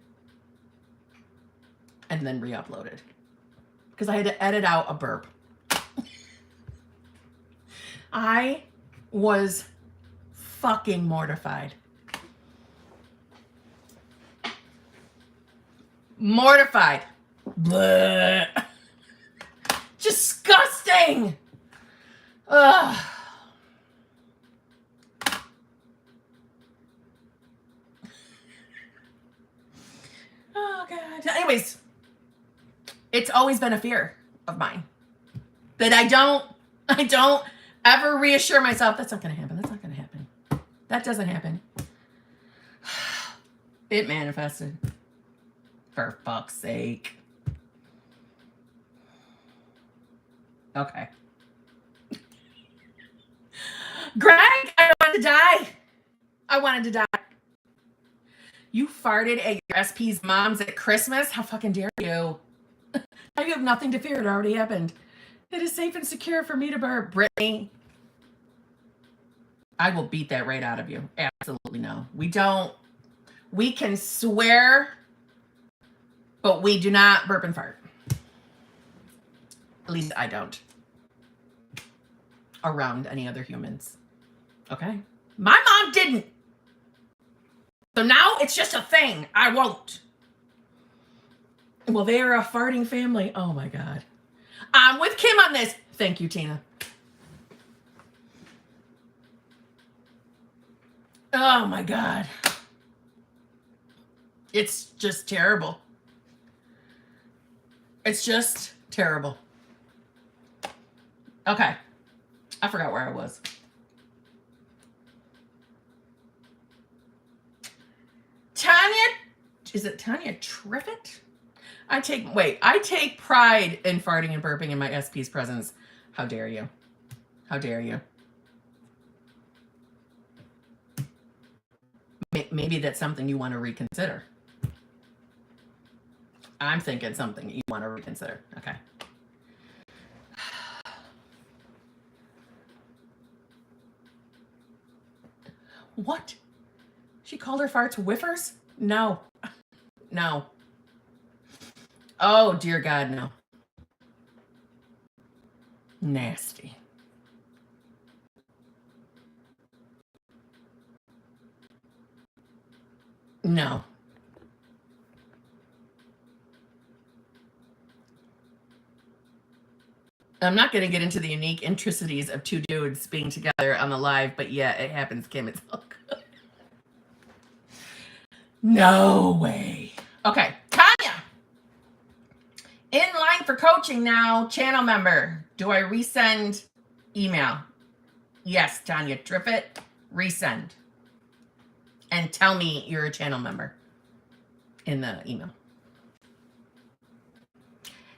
And then re-uploaded. Because I had to edit out a burp. I was fucking mortified. Mortified. Bleh. Disgusting. Ugh. Oh God. Anyways, it's always been a fear of mine that I don't ever reassure myself that's not going to happen. That's not going to happen. That doesn't happen. It manifested. For fuck's sake. Okay. Greg, I wanted to die. You farted at your SP's mom's at Christmas? How fucking dare you? Now you have nothing to fear. It already happened. It is safe and secure for me to burp. Brittany, I will beat that right out of you. Absolutely no. We can swear, but we do not burp and fart. At least I don't. Around any other humans. Okay? My mom didn't. So now it's just a thing. I won't. Well, they are a farting family. Oh my God. I'm with Kim on this. Thank you, Tina. Oh my God. It's just terrible. It's just terrible. Okay. I forgot where I was. Tanya, is it Tanya Triffett? I take pride in farting and burping in my SP's presence. How dare you? How dare you? Maybe that's something you want to reconsider. I'm thinking something you want to reconsider. Okay. What? She called her farts whiffers? No. No. Oh, dear God, no. Nasty. No. I'm not going to get into the unique intricacies of two dudes being together on the live, but yeah, it happens, Kim. It's all good. No way. Okay, Tanya. In line for coaching now, channel member. Do I resend email? Yes, Tanya. Trip it, resend. And tell me you're a channel member in the email.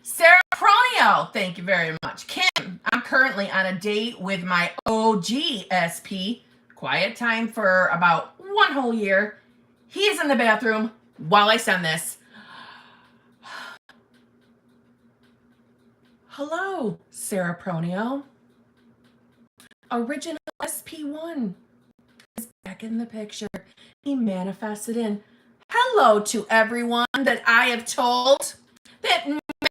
Sarah Pronio, thank you very much. Kim, I'm currently on a date with my OG SP. Quiet time for about 1 whole year. He is in the bathroom while I send this. Hello, Sarah Pronio. Original SP1 is back in the picture. He manifested in. Hello to everyone that I have told that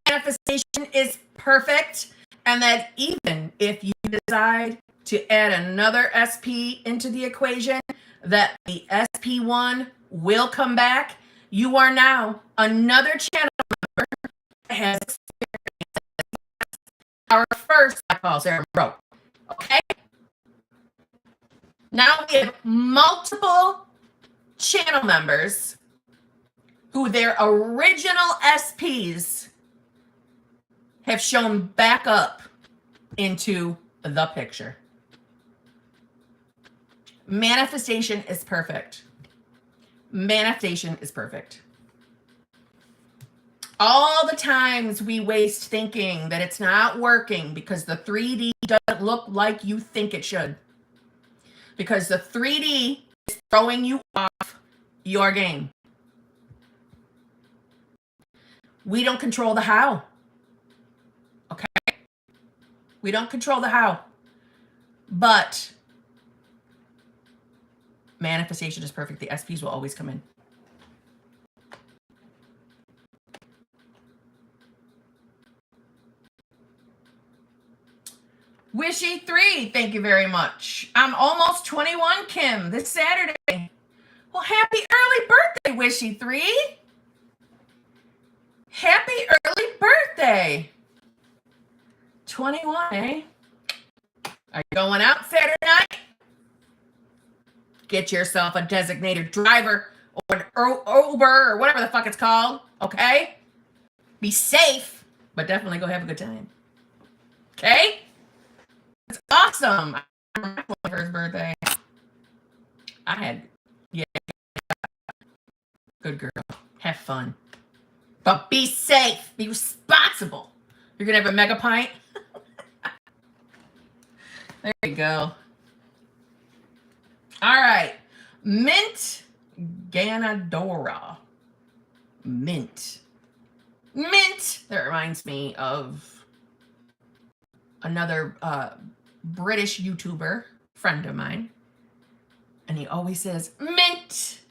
manifestation is perfect, and that even if you decide to add another SP into the equation, that the SP1 will come back. You are now another channel member that has experienced our first call, Sarah Bro. Okay? Now we have multiple channel members who their original SPs have shown back up into the picture. Manifestation is perfect. Manifestation is perfect. All the times we waste thinking that it's not working because the 3D doesn't look like you think it should. Because the 3D is throwing you off your game. We don't control the how. Okay? We don't control the how. But manifestation is perfect. The SPs will always come in. Wishy3, thank you very much. I'm almost 21, Kim, this Saturday. Well, happy early birthday, Wishy3. Happy early birthday. 21, eh? Are you going out Saturday night? Get yourself a designated driver or an Uber or whatever the fuck it's called, okay? Be safe, but definitely go have a good time. Okay? It's awesome. I remember for his birthday. I had, yeah, good girl. Have fun. But be safe. Be responsible. You're going to have a mega pint? There you go. All right. Mint Ganadora. Mint. That reminds me of another British YouTuber friend of mine. And he always says, mint.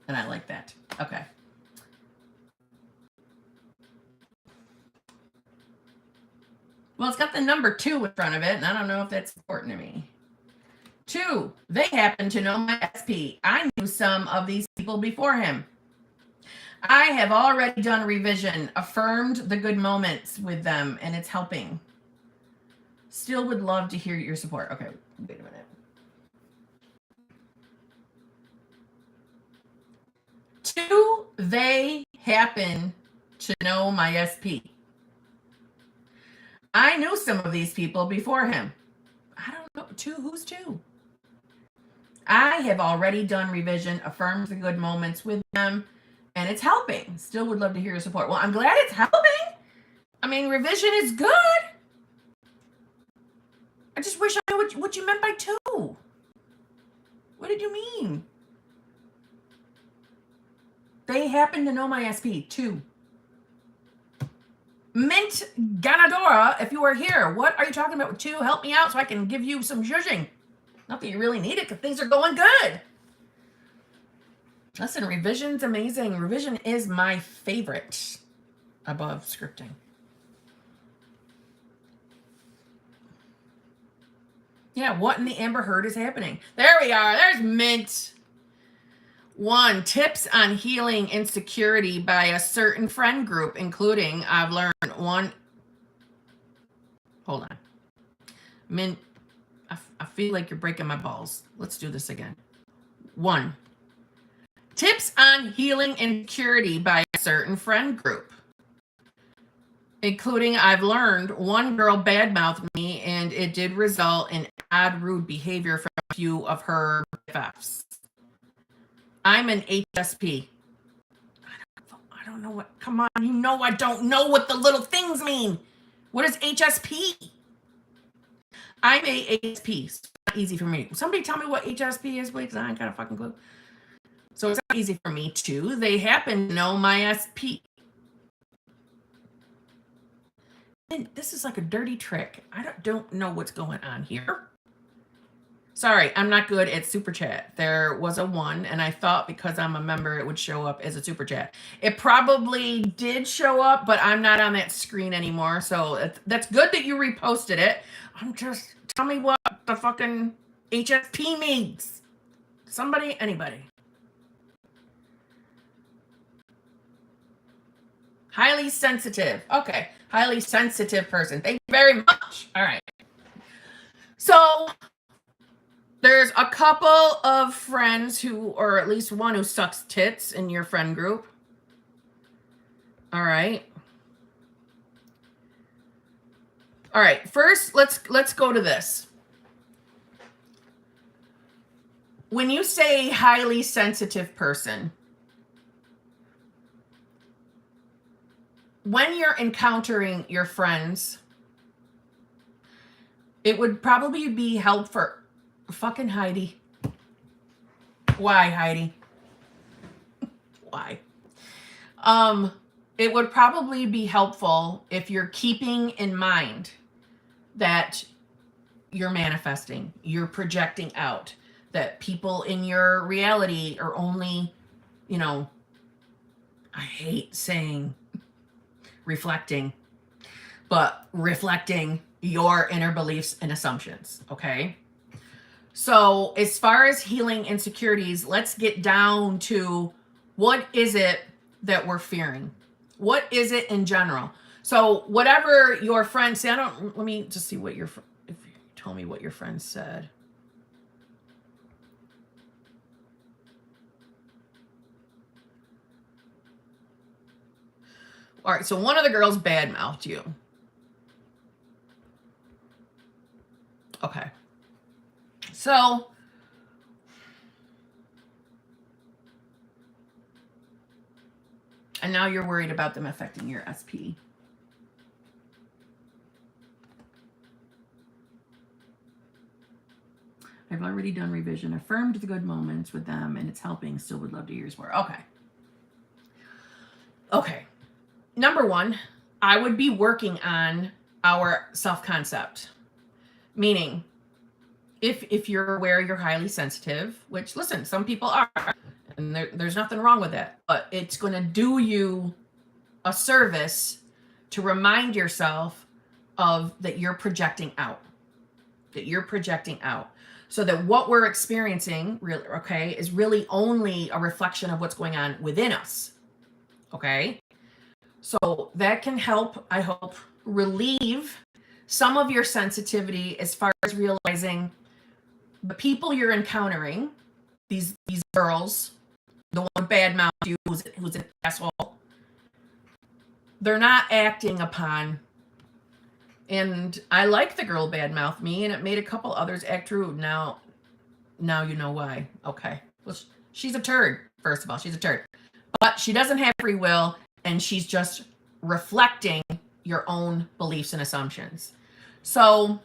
And I like that. Okay. Well, it's got the number 2 in front of it, and I don't know if that's important to me. 2, they happen to know my SP. I knew some of these people before him. I have already done revision, affirmed the good moments with them, and it's helping. Still would love to hear your support. Okay, wait a minute. 2, they happen to know my SP. I knew some of these people before him. I don't know. 2, who's 2? I have already done revision, affirmed the good moments with them, and it's helping. Still would love to hear your support. Well, I'm glad it's helping. I mean, revision is good. I just wish I knew what you meant by 2. What did you mean? They happen to know my SP, 2. Mint Ganadora, if you are here, what are you talking about with 2? Help me out so I can give you some zhuzhing. Not that you really need it because things are going good. Listen, revision's amazing. Revision is my favorite above scripting. Yeah, what in the Amber Heard is happening? There we are. There's Mint. 1, tips on healing insecurity by a certain friend group, including I've learned 1. Hold on. Mint, I feel like you're breaking my balls. Let's do this again. 1, tips on healing insecurity by a certain friend group, including I've learned 1 girl badmouthed me and it did result in odd rude behavior from a few of her BFFs. I'm an HSP. I don't know what, come on, you know I don't know what the little things mean. What is HSP? I'm a HSP. It's not easy for me. Somebody tell me what HSP is, please, because I ain't got a fucking clue. So it's not easy for me too. They happen to know my SP. And this is like a dirty trick. I don't know what's going on here. Sorry, I'm not good at super chat. There was a 1, and I thought because I'm a member, it would show up as a super chat. It probably did show up, but I'm not on that screen anymore. So that's good that you reposted it. I'm just, tell me what the fucking HSP means. Somebody, anybody. Highly sensitive. Okay, highly sensitive person. Thank you very much. All right. So there's a couple of friends who, or at least 1 who sucks tits in your friend group. All right. All right. First, let's go to this. When you say highly sensitive person, when you're encountering your friends, it would probably be helpful. Fucking Heidi. Why, Heidi? Why? It would probably be helpful if you're keeping in mind that you're manifesting, you're projecting out, that people in your reality are only, you know, I hate saying reflecting, but reflecting your inner beliefs and assumptions, okay? So as far as healing insecurities, let's get down to what is it that we're fearing? What is it in general? So whatever your friend say, let me just see what if you told me what your friend said. All right, so one of the girls badmouthed you. Okay. So and now you're worried about them affecting your SP. I've already done revision, affirmed the good moments with them, and it's helping. Still would love to hear yours more. Okay. Okay. Number 1, I would be working on our self-concept. Meaning, if you're aware you're highly sensitive, which, listen, some people are, and there's nothing wrong with that, but it's going to do you a service to remind yourself of that you're projecting out. That you're projecting out. So that what we're experiencing, really, okay, is really only a reflection of what's going on within us. Okay? So that can help, I hope, relieve some of your sensitivity as far as realizing the people you're encountering, these girls, the one who badmouthed you, who's an asshole, they're not acting upon. And I like the girl badmouthed me, and it made a couple others act rude. Now you know why. Okay. Well, she's a turd, first of all. She's a turd. But she doesn't have free will, and she's just reflecting your own beliefs and assumptions. So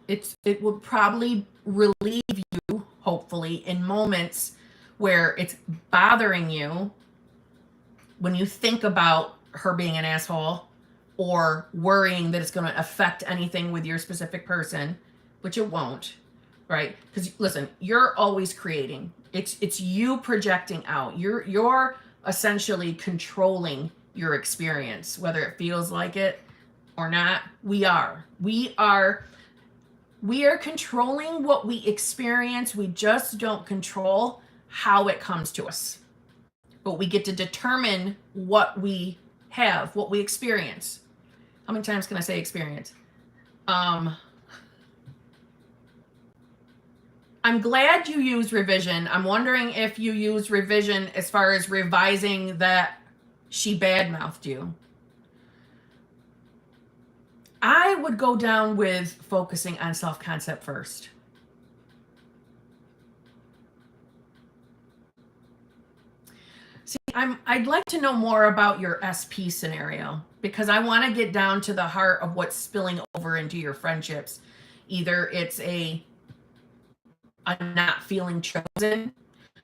it will probably relieve you, hopefully, in moments where it's bothering you when you think about her being an asshole or worrying that it's going to affect anything with your specific person, which it won't, right? Because listen, you're always creating. It's you projecting out. You're essentially controlling your experience, whether it feels like it or not. We are controlling what we experience. We just don't control how it comes to us. But we get to determine what we have, what we experience. How many times can I say experience? I'm glad you use revision. I'm wondering if you use revision as far as revising that she badmouthed you. I would go down with focusing on self-concept first. See, I'd like to know more about your SP scenario because I want to get down to the heart of what's spilling over into your friendships. Either it's a not feeling chosen,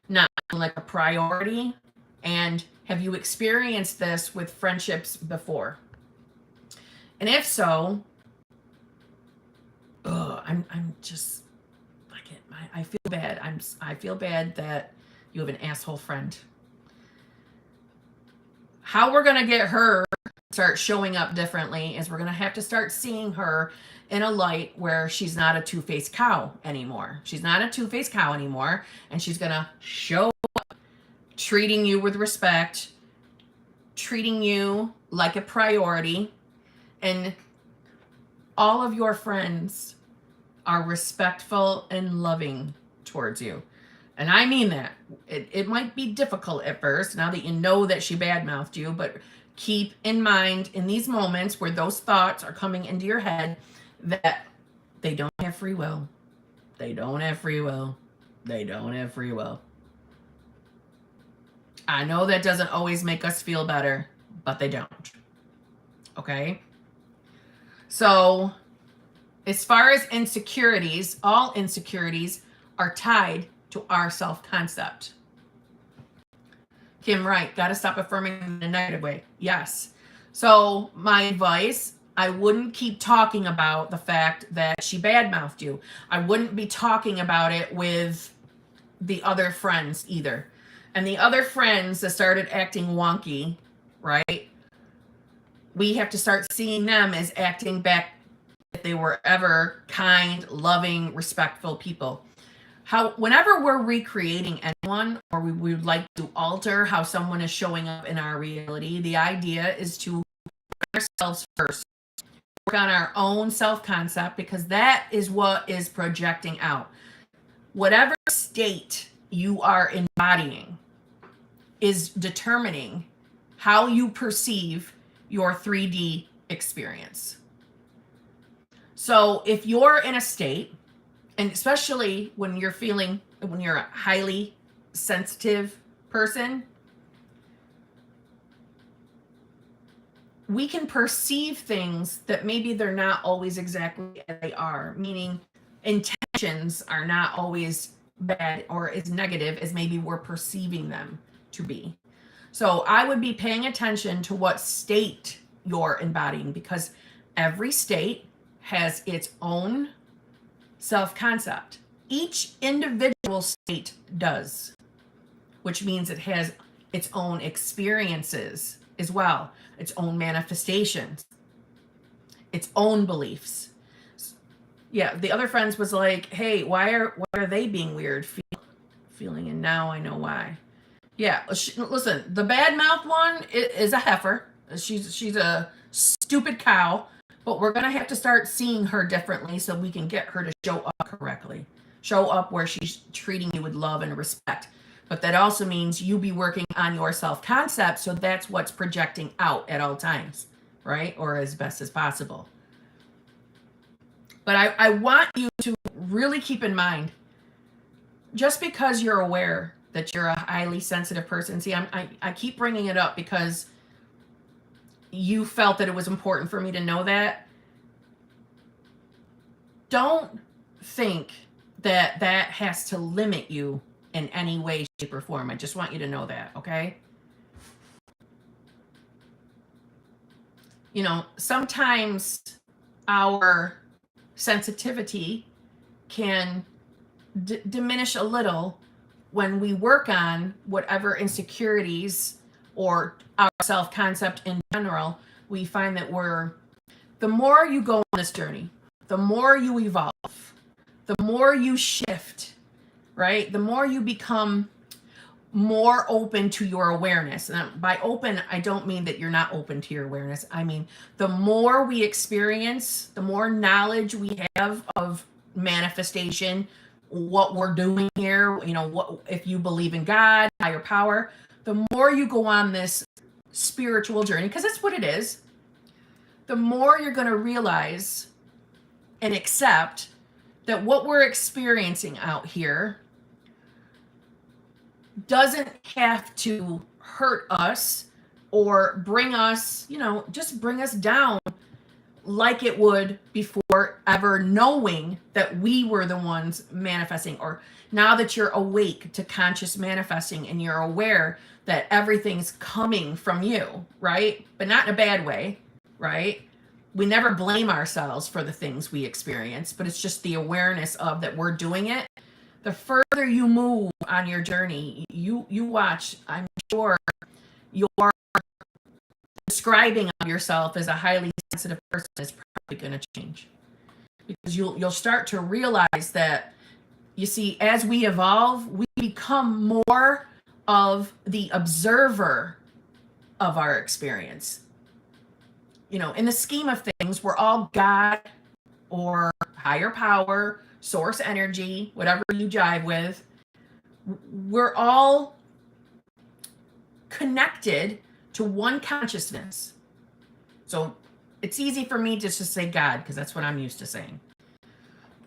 not feeling like a priority, and have you experienced this with friendships before? And if so, I'm just I feel bad. I feel bad that you have an asshole friend. How we're going to get her to start showing up differently is we're going to have to start seeing her in a light where she's not a two-faced cow anymore. She's not a two-faced cow anymore, and she's going to show up treating you with respect, treating you like a priority, and all of your friends are respectful and loving towards you. And I mean that. It might be difficult at first, now that you know that she badmouthed you, but keep in mind in these moments where those thoughts are coming into your head that they don't have free will. They don't have free will. They don't have free will. I know that doesn't always make us feel better, but they don't. Okay? So, as far as insecurities, all insecurities are tied to our self-concept. Kim Wright, got to stop affirming in a negative way. Yes. So my advice, I wouldn't keep talking about the fact that she badmouthed you. I wouldn't be talking about it with the other friends either. And the other friends that started acting wonky, right? We have to start seeing them as acting back if they were ever kind, loving, respectful people. Whenever we're recreating anyone or we would like to alter how someone is showing up in our reality, the idea is to work ourselves first. Work on our own self-concept because that is what is projecting out. Whatever state you are embodying is determining how you perceive your 3D experience. So if you're in a state, and especially when you're a highly sensitive person, we can perceive things that maybe they're not always exactly as they are, meaning intentions are not always bad or as negative as maybe we're perceiving them to be. So I would be paying attention to what state you're embodying because every state has its own self-concept. Each individual state does, which means it has its own experiences as well, its own manifestations, its own beliefs. Yeah, the other friends was like, hey, why are they being weird feeling? And now I know why. Yeah, listen, the badmouth one is a heifer. She's a stupid cow. But we're going to have to start seeing her differently so we can get her to show up correctly. Show up where she's treating you with love and respect. But that also means you be working on your self-concept, so that's what's projecting out at all times, right? Or as best as possible. But I want you to really keep in mind, just because you're aware that you're a highly sensitive person, see, I keep bringing it up because you felt that it was important for me to know that. Don't think that that has to limit you in any way, shape, or form. I just want you to know that, okay? sometimes our sensitivity can diminish a little when we work on whatever insecurities or our self-concept in general. We find that the more you go on this journey, the more you evolve, the more you shift, right? The more you become more open to your awareness. And by open, I don't mean that you're not open to your awareness. I mean, the more we experience, the more knowledge we have of manifestation, what we're doing here, what if you believe in God, higher power, the more you go on this spiritual journey, because that's what it is, the more you're going to realize and accept that what we're experiencing out here doesn't have to hurt us or bring us, just bring us down like it would before ever knowing that we were the ones manifesting. Or now that you're awake to conscious manifesting and you're aware that everything's coming from you, right? But not in a bad way, right? We never blame ourselves for the things we experience, but it's just the awareness of that we're doing it. The further you move on your journey, you watch, I'm sure your describing of yourself as a highly sensitive person is probably going to change, because you'll start to realize that, you see, as we evolve, we become more of the observer of our experience. In the scheme of things, we're all God or higher power, source energy, whatever you jive with. We're all connected to one consciousness. So it's easy for me just to say God, because that's what I'm used to saying.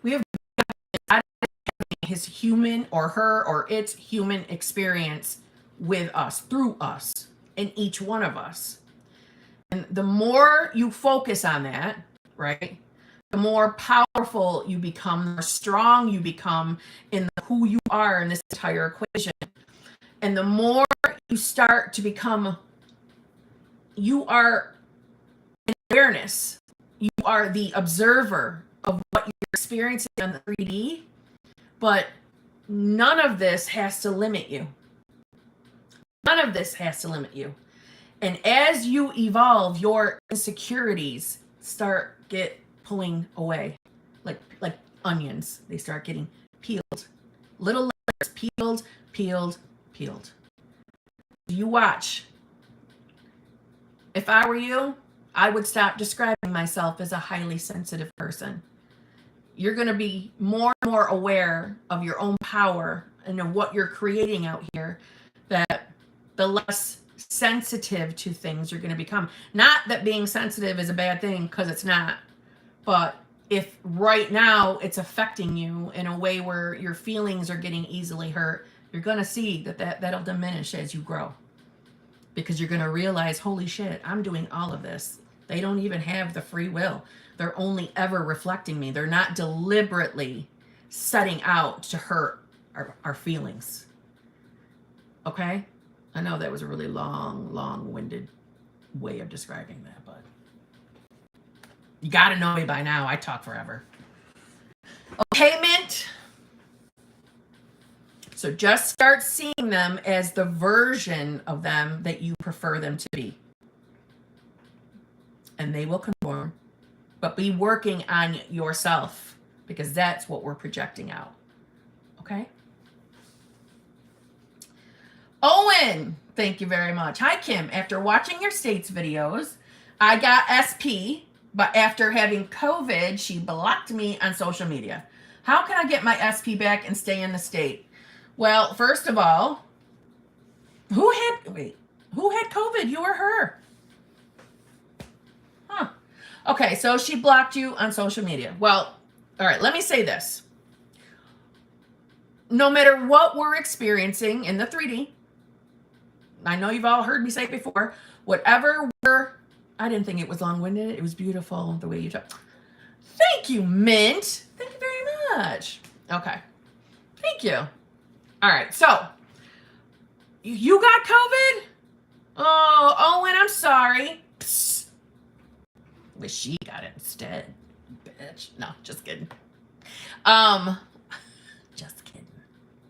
We have God having his human or her or its human experience with us, through us, in each one of us. And the more you focus on that, right, the more powerful you become, the more strong you become in who you are in this entire equation. And the more you start to become, you are in awareness. You are the observer of what you're experiencing on the 3D, but none of this has to limit you. None of this has to limit you. And as you evolve, your insecurities get pulling away, like onions. They start getting peeled. Little layers, peeled, peeled, peeled. You watch. If I were you, I would stop describing myself as a highly sensitive person. You're going to be more and more aware of your own power and of what you're creating out here, that the less sensitive to things you're going to become. Not that being sensitive is a bad thing, because it's not. But if right now it's affecting you in a way where your feelings are getting easily hurt, you're going to see that'll diminish as you grow. Because you're going to realize, holy shit, I'm doing all of this. They don't even have the free will. They're only ever reflecting me. They're not deliberately setting out to hurt our feelings. Okay? I know that was a really long-winded way of describing that, but you got to know me by now. I talk forever. Okay, Mint? So just start seeing them as the version of them that you prefer them to be. And they will conform. But be working on yourself, because that's what we're projecting out. Okay? Owen, thank you very much. Hi, Kim. After watching your states videos, I got SP, but after having COVID, she blocked me on social media. How can I get my SP back and stay in the state? Well, first of all, who had COVID? You or her? Huh. Okay, so she blocked you on social media. Well, all right, let me say this. No matter what we're experiencing in the 3D, I know you've all heard me say it before, whatever I didn't think it was long-winded. It was beautiful the way you talk. Thank you, Mint. Thank you very much. Okay. Thank you. All right, so you got COVID? Oh, Owen, I'm sorry. Psst. Wish she got it instead, bitch. No, just kidding. Just kidding.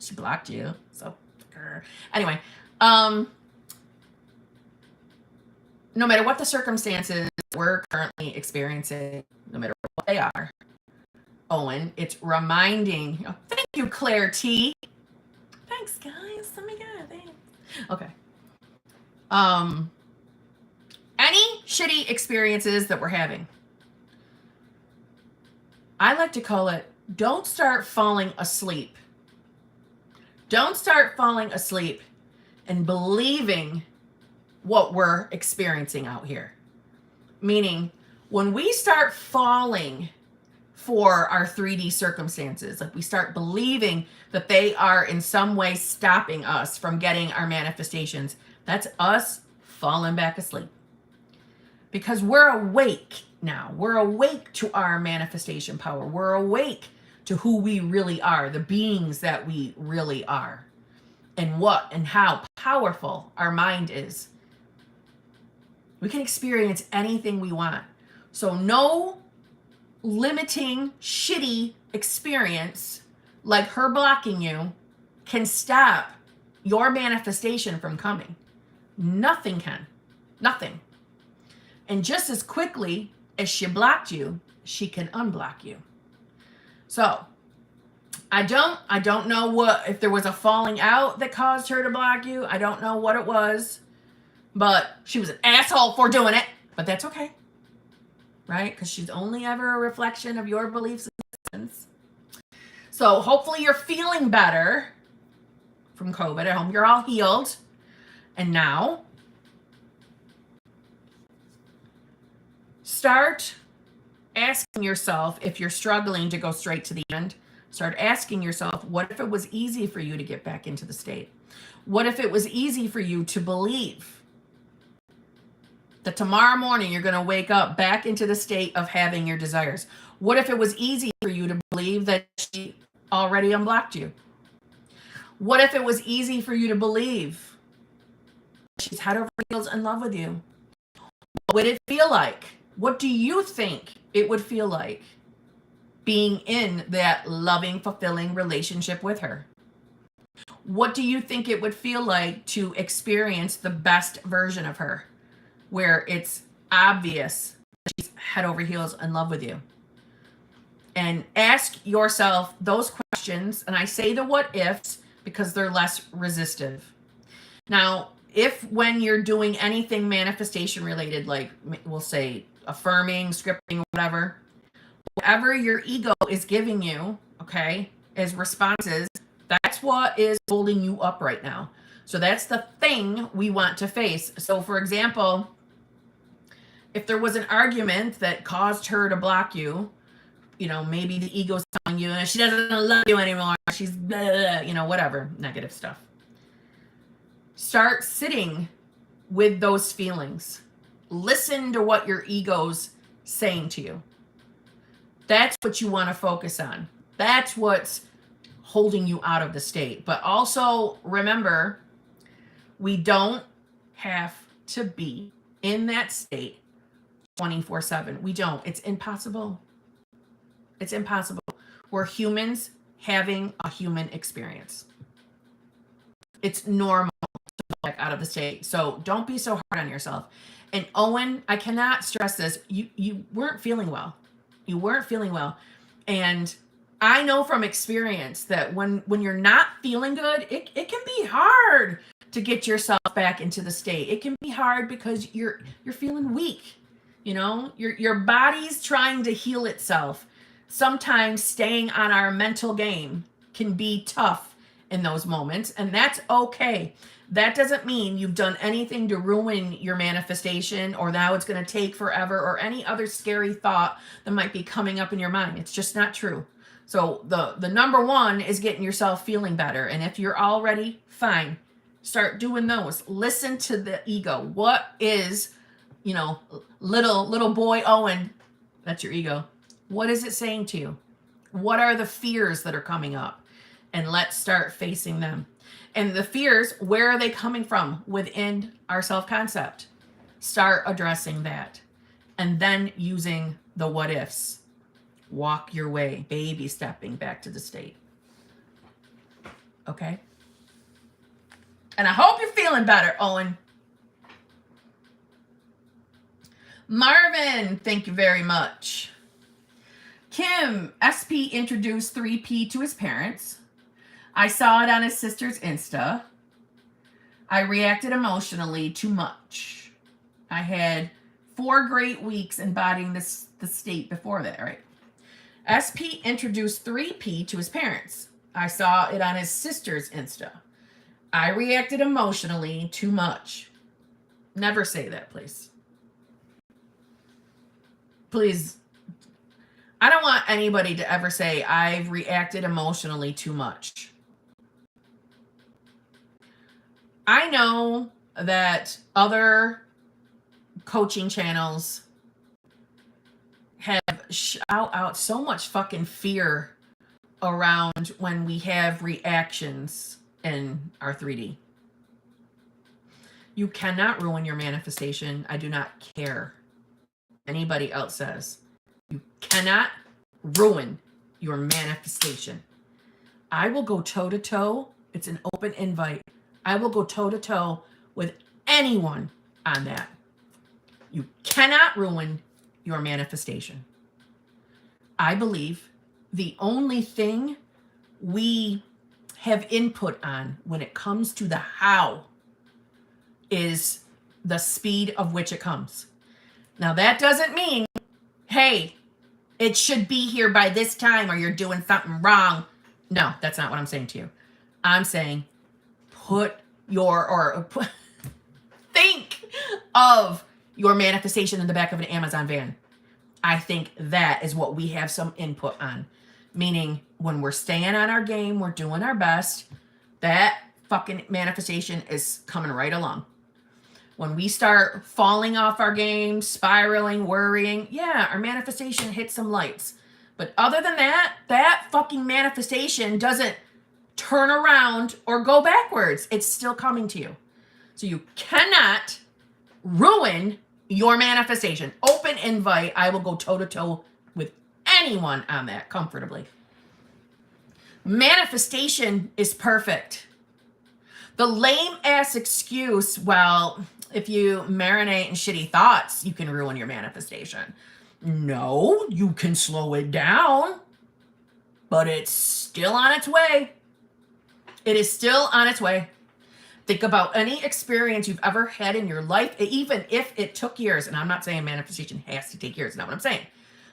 She blocked you, so anyway. No matter what the circumstances we're currently experiencing, no matter what they are, Owen, it's reminding. Oh, thank you, Claire T. Thanks, guys. Oh my God, thanks. Okay. Any shitty experiences that we're having, I like to call it, don't start falling asleep. Don't start falling asleep and believing what we're experiencing out here. Meaning, when we start falling for our 3D circumstances, like we start believing that they are in some way stopping us from getting our manifestations, that's us falling back asleep. Because we're awake now. We're awake to our manifestation power. We're awake to who we really are, the beings that we really are, and what and how powerful our mind is. We can experience anything we want. So no limiting, shitty experience like her blocking you can stop your manifestation from coming. Nothing can. Nothing. And just as quickly as she blocked you, she can unblock you. So I don't know what, if there was a falling out that caused her to block you. I don't know what it was, but she was an asshole for doing it, but that's okay. Right? Because she's only ever a reflection of your beliefs and systems. So hopefully you're feeling better from COVID. I hope you're all healed. And now, start asking yourself, if you're struggling to go straight to the end, start asking yourself, what if it was easy for you to get back into the state? What if it was easy for you to believe that tomorrow morning you're going to wake up back into the state of having your desires? What if it was easy for you to believe that she already unblocked you? What if it was easy for you to believe she's head over heels in love with you? What would it feel like? What do you think it would feel like being in that loving, fulfilling relationship with her? What do you think it would feel like to experience the best version of her, where it's obvious she's head over heels in love with you? And ask yourself those questions. And I say the what ifs because they're less resistive. Now, if when you're doing anything manifestation related, like we'll say affirming, scripting, whatever your ego is giving you, okay, as responses, that's what is holding you up right now. So that's the thing we want to face. So for example, if there was an argument that caused her to block you, you know, maybe the ego's telling you she doesn't love you anymore, she's blah, you know, whatever, negative stuff. Start sitting with those feelings. Listen to what your ego's saying to you. That's what you want to focus on. That's what's holding you out of the state. But also remember, we don't have to be in that state 24/7. We don't. It's impossible. It's impossible. We're humans having a human experience. It's normal to go back out of the state. So don't be so hard on yourself. And Owen, I cannot stress this. You weren't feeling well. You weren't feeling well. And I know from experience that when you're not feeling good, it can be hard to get yourself back into the state. It can be hard because you're feeling weak. You know, your body's trying to heal itself. Sometimes staying on our mental game can be tough in those moments, and that's okay. That doesn't mean you've done anything to ruin your manifestation, or now it's going to take forever, or any other scary thought that might be coming up in your mind. It's just not true. So the number one is getting yourself feeling better. And if you're already fine, start doing those. Listen to the ego. What is, you know, little boy Owen, that's your ego. What is it saying to you? What are the fears that are coming up? And let's start facing them. And the fears, where are they coming from? Within our self-concept. Start addressing that. and then using the what ifs. Walk your way, baby stepping back to the state. Okay? And I hope you're feeling better, Owen. Marvin, thank you very much. Kim, SP introduced 3P to his parents. I saw it on his sister's Insta. I reacted emotionally too much. I had 4 great weeks embodying the state before that, right? SP introduced 3P to his parents. I saw it on his sister's Insta. I reacted emotionally too much. Never say that, please. Please. I don't want anybody to ever say, I've reacted emotionally too much. I know that other coaching channels have shout out so much fucking fear around when we have reactions in our 3D. You cannot ruin your manifestation. I do not care anybody else says. You cannot ruin your manifestation. I will go toe to toe. It's an open invite. I will go toe to toe with anyone on that. You cannot ruin your manifestation. I believe the only thing we have input on when it comes to the how is the speed of which it comes. Now, that doesn't mean, hey, it should be here by this time or you're doing something wrong. No, that's not what I'm saying to you. I'm saying think of your manifestation in the back of an Amazon van. I think that is what we have some input on. Meaning when we're staying on our game, we're doing our best, that fucking manifestation is coming right along. When we start falling off our game, spiraling, worrying, yeah, our manifestation hits some lights. But other than that, that fucking manifestation doesn't turn around or go backwards. It's still coming to you. So you cannot ruin your manifestation. Open invite. I will go toe to toe with anyone on that comfortably. Manifestation is perfect. The lame ass excuse, well, if you marinate in shitty thoughts, you can ruin your manifestation. No, you can slow it down, but it's still on its way. It is still on its way. Think about any experience you've ever had in your life, even if it took years. And I'm not saying manifestation has to take years. Not what I'm saying.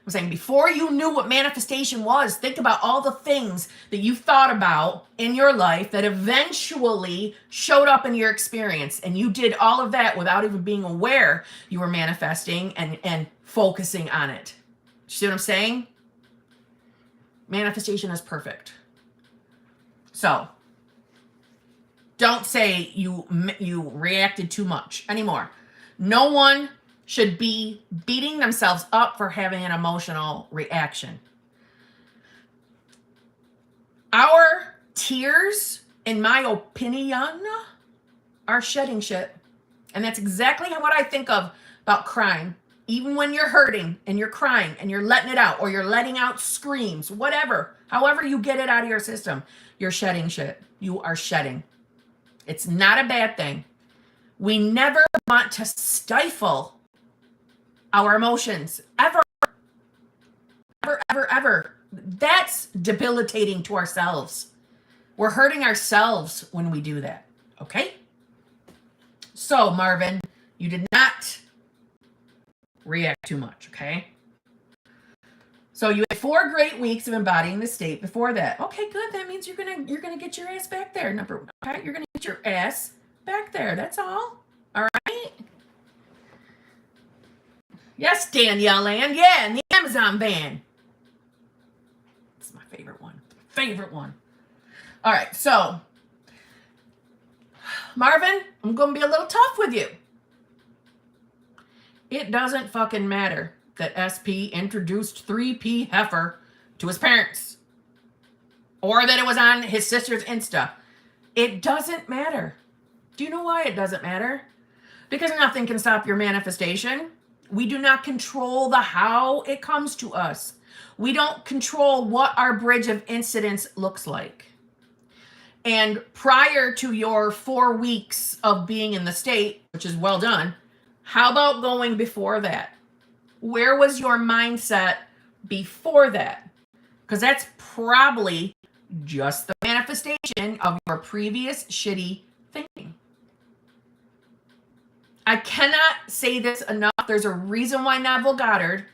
I'm saying before you knew what manifestation was, think about all the things that you thought about in your life that eventually showed up in your experience. And you did all of that without even being aware you were manifesting and focusing on it. You see what I'm saying? Manifestation is perfect. So don't say you reacted too much anymore. No one should be beating themselves up for having an emotional reaction. Our tears, in my opinion, are shedding shit. And that's exactly what I think of about crying. Even when you're hurting and you're crying and you're letting it out or you're letting out screams, whatever, however you get it out of your system, you're shedding shit. You are shedding. It's not a bad thing. We never want to stifle our emotions, ever. Ever, ever, ever. That's debilitating to ourselves. We're hurting ourselves when we do that, okay? So, Marvin, you did not react too much, okay? So you had 4 great weeks of embodying the state before that. Okay, good. That means you're gonna get your ass back there. Okay, you're gonna get your ass back there. That's all. All right. Yes, Danielle Ann. Yeah, in the Amazon van. It's my favorite one. Favorite one. All right, so Marvin, I'm gonna be a little tough with you. It doesn't fucking matter that SP introduced 3P heifer to his parents, or that it was on his sister's Insta. It doesn't matter. Do you know why it doesn't matter? Because nothing can stop your manifestation. We do not control the how it comes to us. We don't control what our bridge of incidents looks like. And prior to your 4 weeks of being in the state, which is well done, how about going before that? Where was your mindset before that? Because that's probably just the manifestation of your previous shitty thinking. I cannot say this enough. There's a reason why Neville Goddard,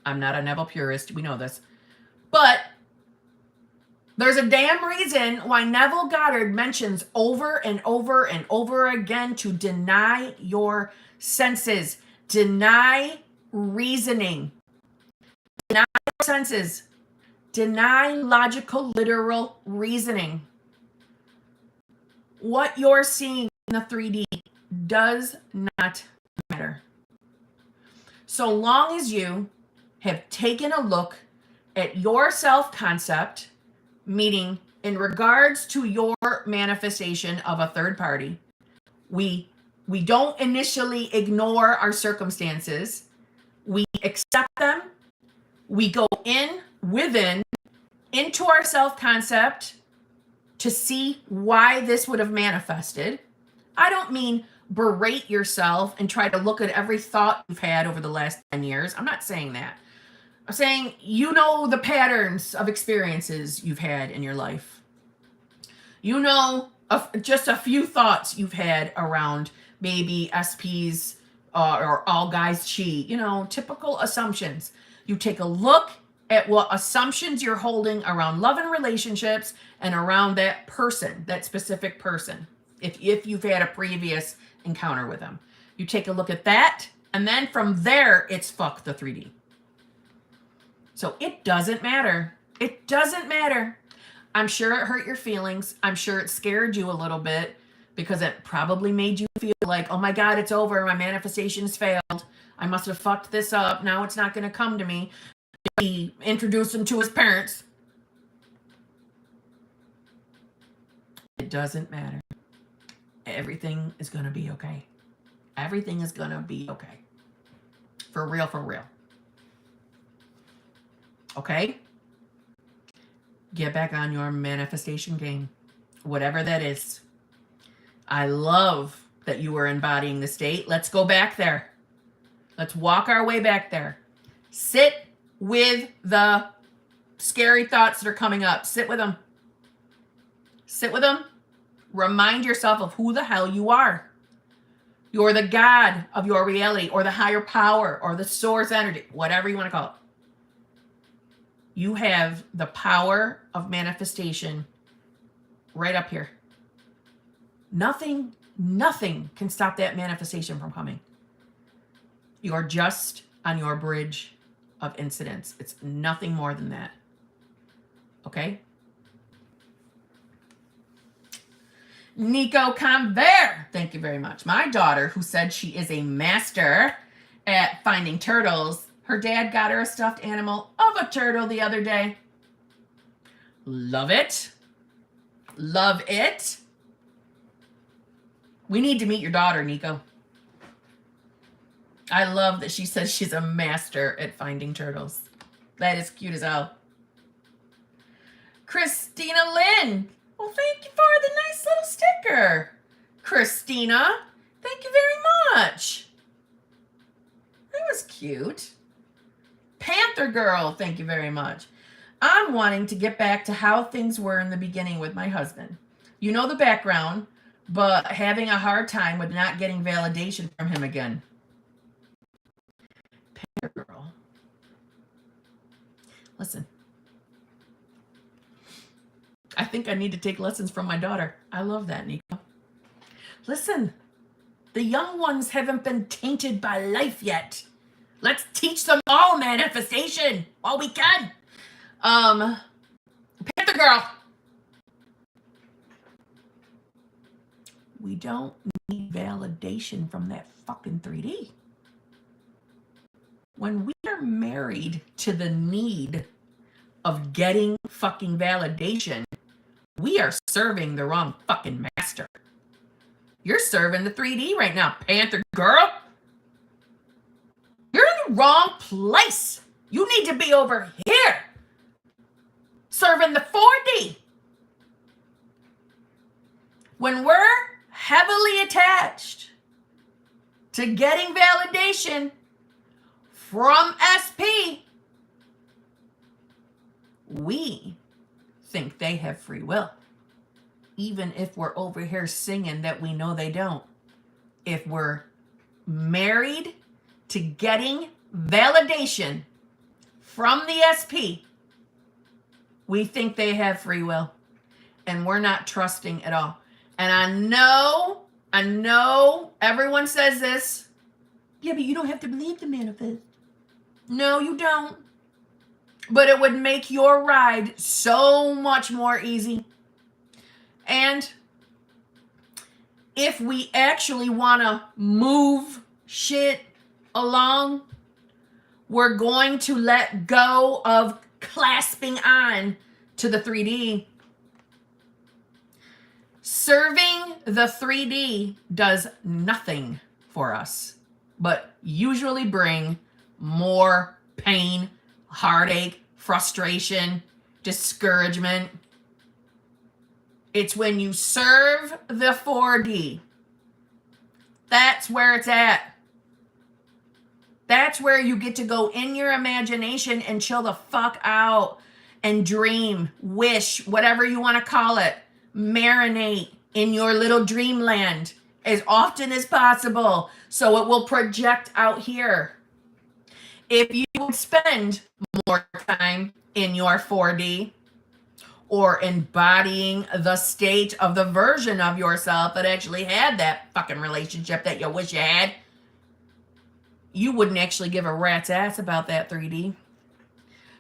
I'm not a Neville purist, we know this, but there's a damn reason why Neville Goddard mentions over and over and over again to deny your senses, deny reasoning, deny your senses, deny logical, literal reasoning. What you're seeing in the 3D does not matter. So long as you have taken a look at your self-concept, meaning in regards to your manifestation of a third party, we don't initially ignore our circumstances. We accept them. We go into our self-concept to see why this would have manifested. I don't mean berate yourself and try to look at every thought you've had over the last 10 years. I'm not saying that. I'm saying you know the patterns of experiences you've had in your life. You know just a few thoughts you've had around maybe SPs or all guys cheat. You know, typical assumptions. You take a look at what assumptions you're holding around love and relationships and around that person, that specific person. If you've had a previous encounter with them, you take a look at that, and then from there, it's fuck the 3D. So it doesn't matter. It doesn't matter. I'm sure it hurt your feelings. I'm sure it scared you a little bit because it probably made you feel like, oh my God, it's over. My manifestation's failed. I must have fucked this up. Now it's not going to come to me. He introduced him to his parents. It doesn't matter. Everything is going to be okay. Everything is going to be okay. For real, for real. Okay? Get back on your manifestation game. Whatever that is. I love that you were embodying the state. Let's go back there. Let's walk our way back there. Sit with the scary thoughts that are coming up. Sit with them. Sit with them. Remind yourself of who the hell you are. You're the God of your reality, or the higher power, or the source energy, whatever you want to call it. You have the power of manifestation right up here. Nothing can stop that manifestation from coming. You're just on your bridge of incidents. It's nothing more than that. Okay? Nico Conver, thank you very much. My daughter, who said she is a master at finding turtles, her dad got her a stuffed animal of a turtle the other day. Love it. Love it. We need to meet your daughter, Nico. I love that she says she's a master at finding turtles. That is cute as hell. Christina Lynn. Well, thank you for the nice little sticker. Christina, thank you very much. That was cute. Panther Girl, thank you very much. I'm wanting to get back to how things were in the beginning with my husband. You know the background, but having a hard time with not getting validation from him again. Panther Girl. Listen. I think I need to take lessons from my daughter. I love that, Nico. Listen, the young ones haven't been tainted by life yet. Let's teach them all manifestation while we can. Panther Girl. We don't need validation from that fucking 3D. When we are married to the need of getting fucking validation, we are serving the wrong fucking master. You're serving the 3D right now, Panther Girl. You're wrong place. You need to be over here serving the 4D. When we're heavily attached to getting validation from SP, we think they have free will, even if we're over here singing that we know they don't. If we're married to getting validation from the SP, we think they have free will, and we're not trusting at all. And I know everyone says this. Yeah, but you don't have to believe the manifest. No, you don't. But it would make your ride so much more easy. And if we actually want to move shit along, we're going to let go of clasping on to the 3D. Serving the 3D does nothing for us, but usually bring more pain, heartache, frustration, discouragement. It's when you serve the 4D. That's where it's at. That's where you get to go in your imagination and chill the fuck out and dream, wish, whatever you want to call it. Marinate in your little dreamland as often as possible so it will project out here. If you would spend more time in your 4D or embodying the state of the version of yourself that actually had that fucking relationship that you wish you had, you wouldn't actually give a rat's ass about that 3D.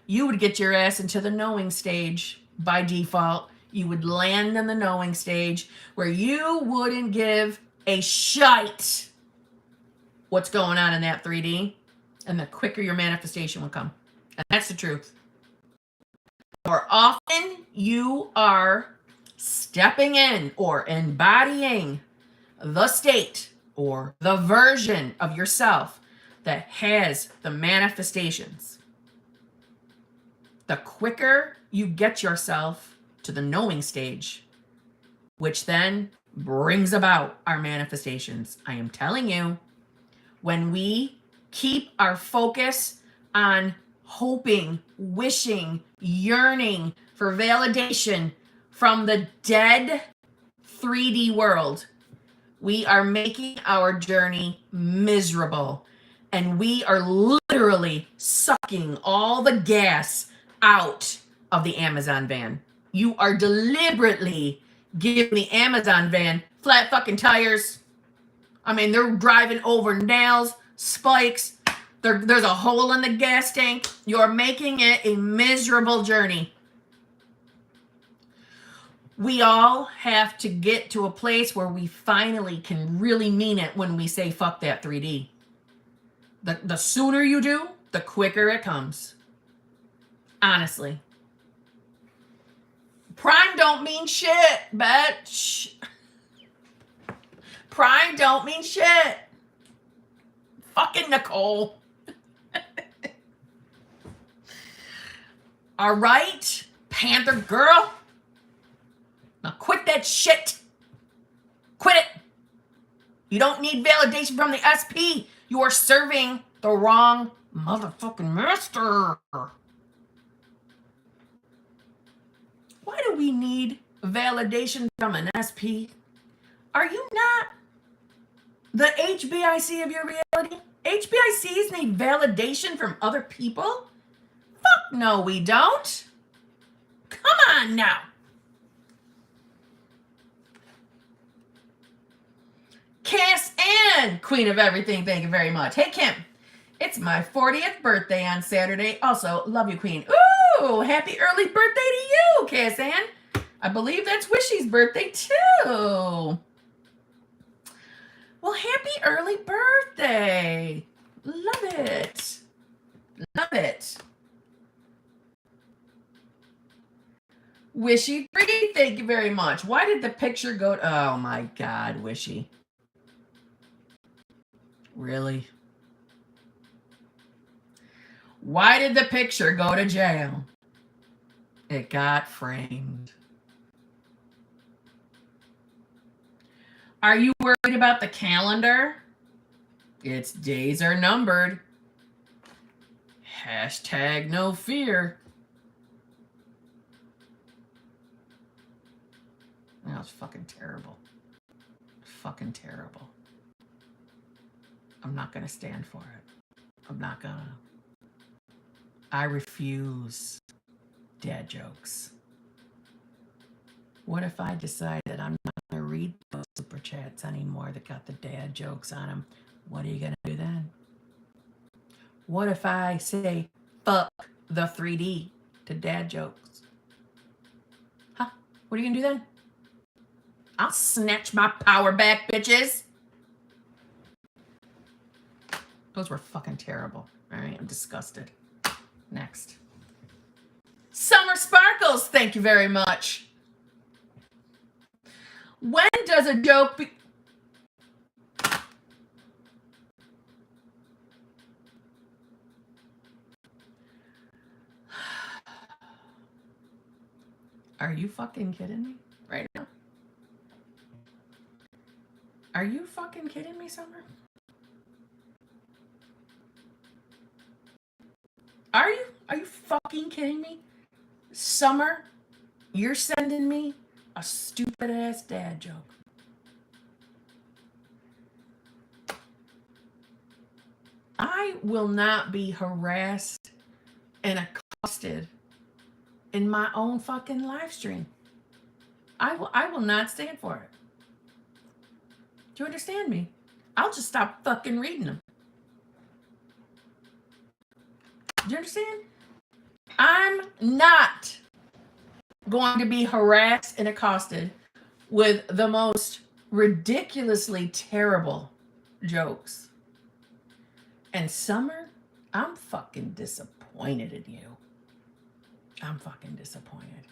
You would get your ass into the knowing stage by default. You would land in the knowing stage where you wouldn't give a shite what's going on in that 3D, and the quicker your manifestation will come. And that's the truth. The more often you are stepping in or embodying the state or the version of yourself that has the manifestations, the quicker you get yourself to the knowing stage, which then brings about our manifestations. I am telling you, when we keep our focus on hoping, wishing, yearning for validation from the dead 3D world, we are making our journey miserable, and we are literally sucking all the gas out of the Amazon van. You are deliberately giving the Amazon van flat fucking tires. I mean, they're driving over nails, spikes. There's a hole in the gas tank. You're making it a miserable journey. We all have to get to a place where we finally can really mean it when we say fuck that 3D. The sooner you do, the quicker it comes. Honestly. Prime don't mean shit, bitch. Prime don't mean shit. Fucking Nicole. All right, Panther girl. Now quit that shit. Quit it. You don't need validation from the SP. You are serving the wrong motherfucking master. Why do we need validation from an SP? Are you not the HBIC of your reality? HBICs need validation from other people? Fuck no, we don't. Come on now. Cass Ann, queen of everything, thank you very much. Hey, Kim, it's my 40th birthday on Saturday. Also, love you, queen. Ooh, happy early birthday to you, Cass Ann. I believe that's Wishy's birthday, too. Well, happy early birthday. Love it. Love it. Wishy 3, thank you very much. Why did the picture go? Oh, my God, Wishy. Really? Why did the picture go to jail? It got framed. Are you worried about the calendar? Its days are numbered. Hashtag no fear. That was fucking terrible. Fucking terrible. I'm not going to stand for it. I'm not going to. I refuse dad jokes. What if I decide that I'm not going to read those super chats anymore that got the dad jokes on them? What are you going to do then? What if I say, fuck the 3D to dad jokes? Huh? What are you going to do then? I'll snatch my power back, bitches. Those were fucking terrible. All right, I'm disgusted. Next. Summer Sparkles, thank you very much. When does a joke be... Are you fucking kidding me right now? Are you fucking kidding me, Summer? Are you fucking kidding me? Summer, you're sending me a stupid ass dad joke. I will not be harassed and accosted in my own fucking live stream. I will not stand for it. Do you understand me? I'll just stop fucking reading them. Do you understand? I'm not going to be harassed and accosted with the most ridiculously terrible jokes. And Summer, I'm fucking disappointed in you. I'm fucking disappointed.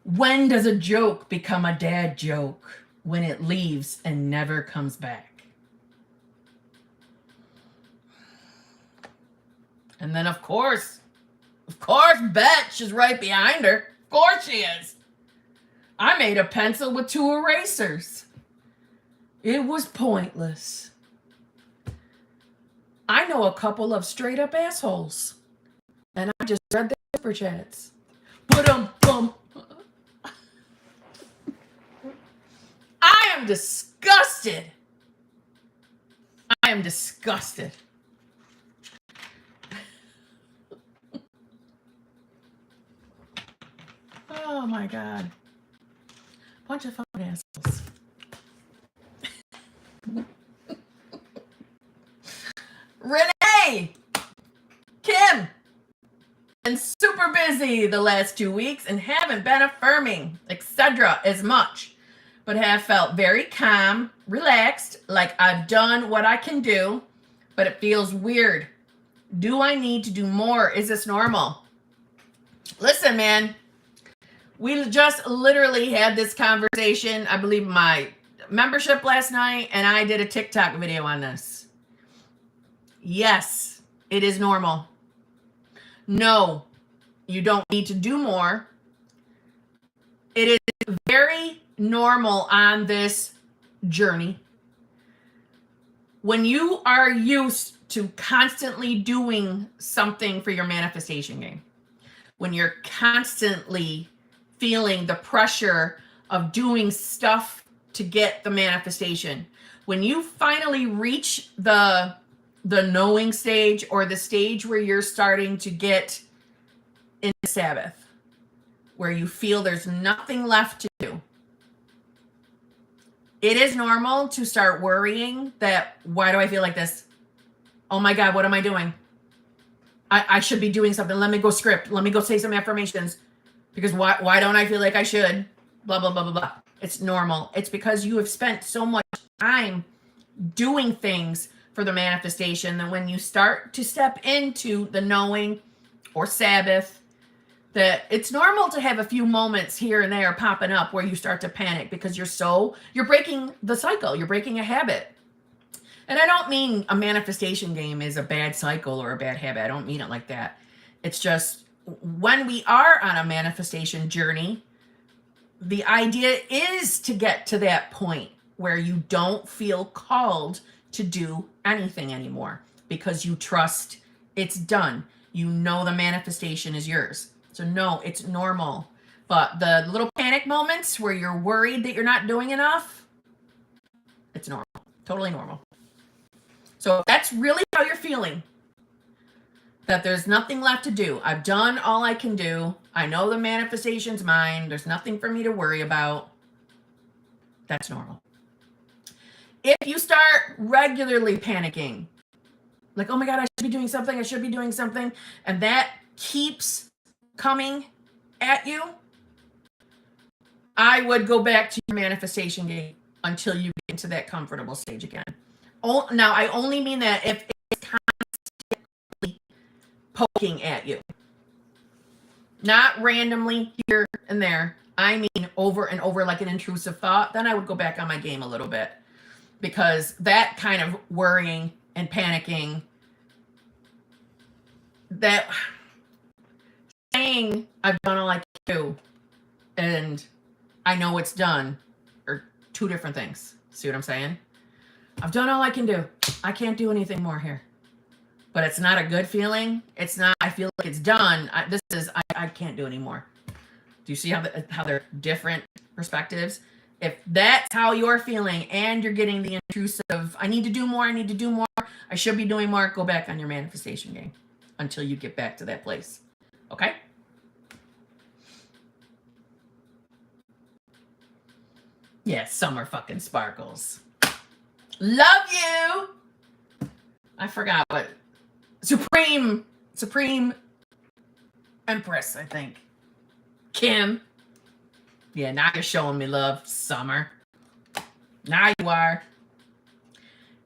When does a joke become a dad joke? When it leaves and never comes back. And then, of course, Betch is right behind her. Of course she is. I made a pencil with 2 erasers. It was pointless. I know a couple of straight up assholes. And I just read their super chats. Ba-dum-bum. I am disgusted. I am disgusted. Oh my God. Bunch of fucking assholes. Renee! Kim! Been super busy the last 2 weeks and haven't been affirming, etc. as much, but have felt very calm, relaxed, like I've done what I can do, but it feels weird. Do I need to do more? Is this normal? Listen, man. We just literally had this conversation, I believe, my membership last night, and I did a TikTok video on this. Yes, it is normal. No, you don't need to do more. It is very normal on this journey. When you are used to constantly doing something for your manifestation game, when you're constantly feeling the pressure of doing stuff to get the manifestation, when you finally reach the knowing stage, or the stage where you're starting to get in Sabbath, where you feel there's nothing left to do, it is normal to start worrying that, why do I feel like this? Oh my God, what am I doing? I should be doing something. Let me go script. Let me go say some affirmations. Because why don't I feel like I should? Blah, blah, blah, blah, blah. It's normal. It's because you have spent so much time doing things for the manifestation that when you start to step into the knowing or Sabbath, that it's normal to have a few moments here and there popping up where you start to panic because you're breaking the cycle. You're breaking a habit. And I don't mean a manifestation game is a bad cycle or a bad habit. I don't mean it like that. It's just when we are on a manifestation journey, the idea is to get to that point where you don't feel called to do anything anymore because you trust it's done. You know the manifestation is yours. So no, it's normal. But the little panic moments where you're worried that you're not doing enough, it's normal. Totally normal. So if that's really how you're feeling, that there's nothing left to do. I've done all I can do. I know the manifestation's mine. There's nothing for me to worry about. That's normal. If you start regularly panicking, like, oh my God, I should be doing something, I should be doing something, and that keeps coming at you, I would go back to your manifestation game until you get into that comfortable stage again. Oh, now, I only mean that if it's constantly poking at you. Not randomly here and there. I mean over and over like an intrusive thought. Then I would go back on my game a little bit. Because that kind of worrying and panicking, that saying I've done all I can do and I know it's done are two different things. See what I'm saying? I've done all I can do. I can't do anything more here. But it's not a good feeling. It's not, I feel like it's done. I can't do anymore. Do you see how they're different perspectives? If that's how you're feeling and you're getting the intrusive, I need to do more, I should be doing more, go back on your manifestation game until you get back to that place. Okay? Yeah, summer fucking sparkles. Love you! I forgot what. Supreme Empress, I think. Kim. Yeah, now you're showing me love, Summer. Now you are.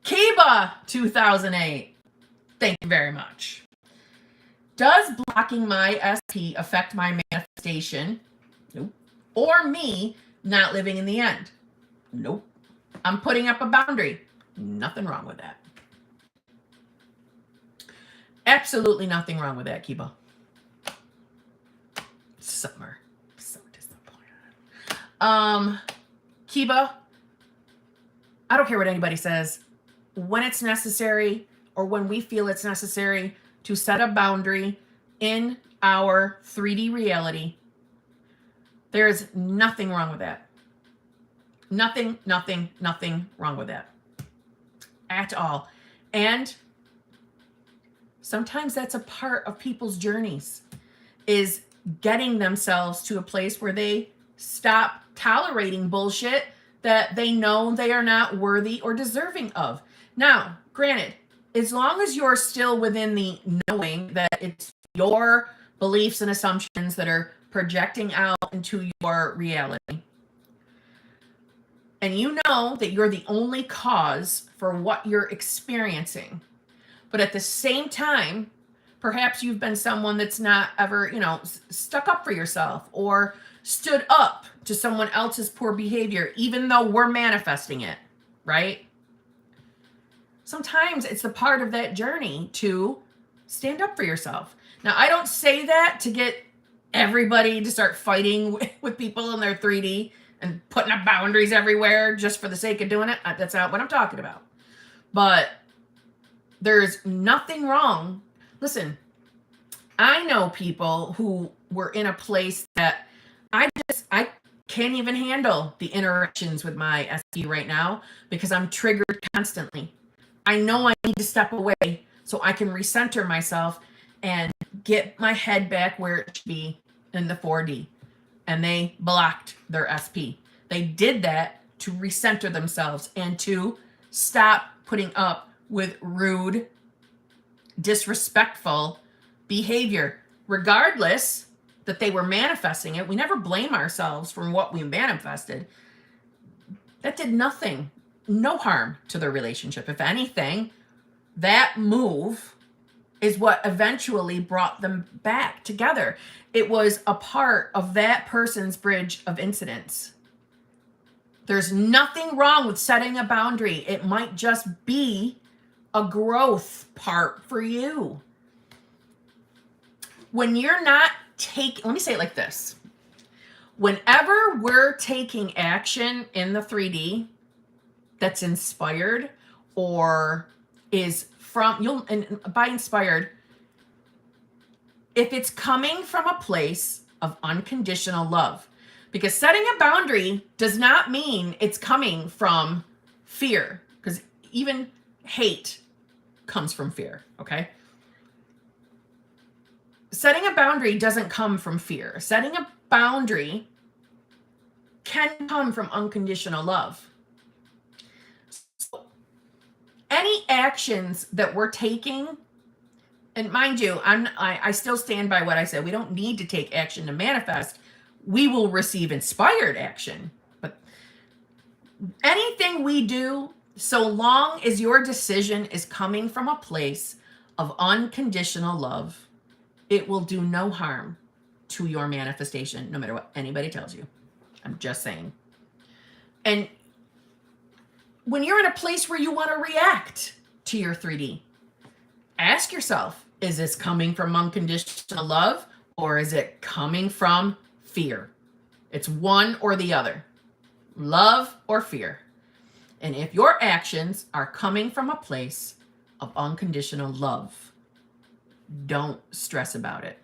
Kiba 2008. Thank you very much. Does blocking my SP affect my manifestation? Nope. Or me not living in the end? Nope. I'm putting up a boundary. Nothing wrong with that. Absolutely nothing wrong with that, Kiba. Summer. So disappointed. Kiba, I don't care what anybody says. When it's necessary or when we feel it's necessary to set a boundary in our 3D reality, there is nothing wrong with that. Nothing wrong with that at all. And sometimes that's a part of people's journeys, is getting themselves to a place where they stop tolerating bullshit that they know they are not worthy or deserving of. Now, granted, as long as you're still within the knowing that it's your beliefs and assumptions that are projecting out into your reality, and you know that you're the only cause for what you're experiencing, but at the same time, perhaps you've been someone that's not ever, stuck up for yourself or stood up to someone else's poor behavior, even though we're manifesting it, right? Sometimes it's the part of that journey to stand up for yourself. Now, I don't say that to get everybody to start fighting with people in their 3D and putting up boundaries everywhere just for the sake of doing it. That's not what I'm talking about. But there's nothing wrong. Listen, I know people who were in a place that I can't even handle the interactions with my SP right now because I'm triggered constantly. I know I need to step away so I can recenter myself and get my head back where it should be in the 4D. And they blocked their SP. They did that to recenter themselves and to stop putting up with rude, disrespectful behavior, regardless that they were manifesting it. We never blame ourselves for what we manifested. That did nothing, no harm to their relationship. If anything, that move is what eventually brought them back together. It was a part of that person's bridge of incidents. There's nothing wrong with setting a boundary. It might just be a growth part for you. When you're not taking, let me say it like this. Whenever we're taking action in the 3D that's inspired or is from, and by inspired, if it's coming from a place of unconditional love, because setting a boundary does not mean it's coming from fear, because even hate comes from fear, okay? Setting a boundary doesn't come from fear. Setting a boundary can come from unconditional love. So any actions that we're taking, and mind you, I still stand by what I said. We don't need to take action to manifest. We will receive inspired action. But anything we do, so long as your decision is coming from a place of unconditional love, it will do no harm to your manifestation, no matter what anybody tells you. I'm just saying. And when you're in a place where you want to react to your 3D, ask yourself, is this coming from unconditional love or is it coming from fear? It's one or the other, love or fear. And if your actions are coming from a place of unconditional love, don't stress about it.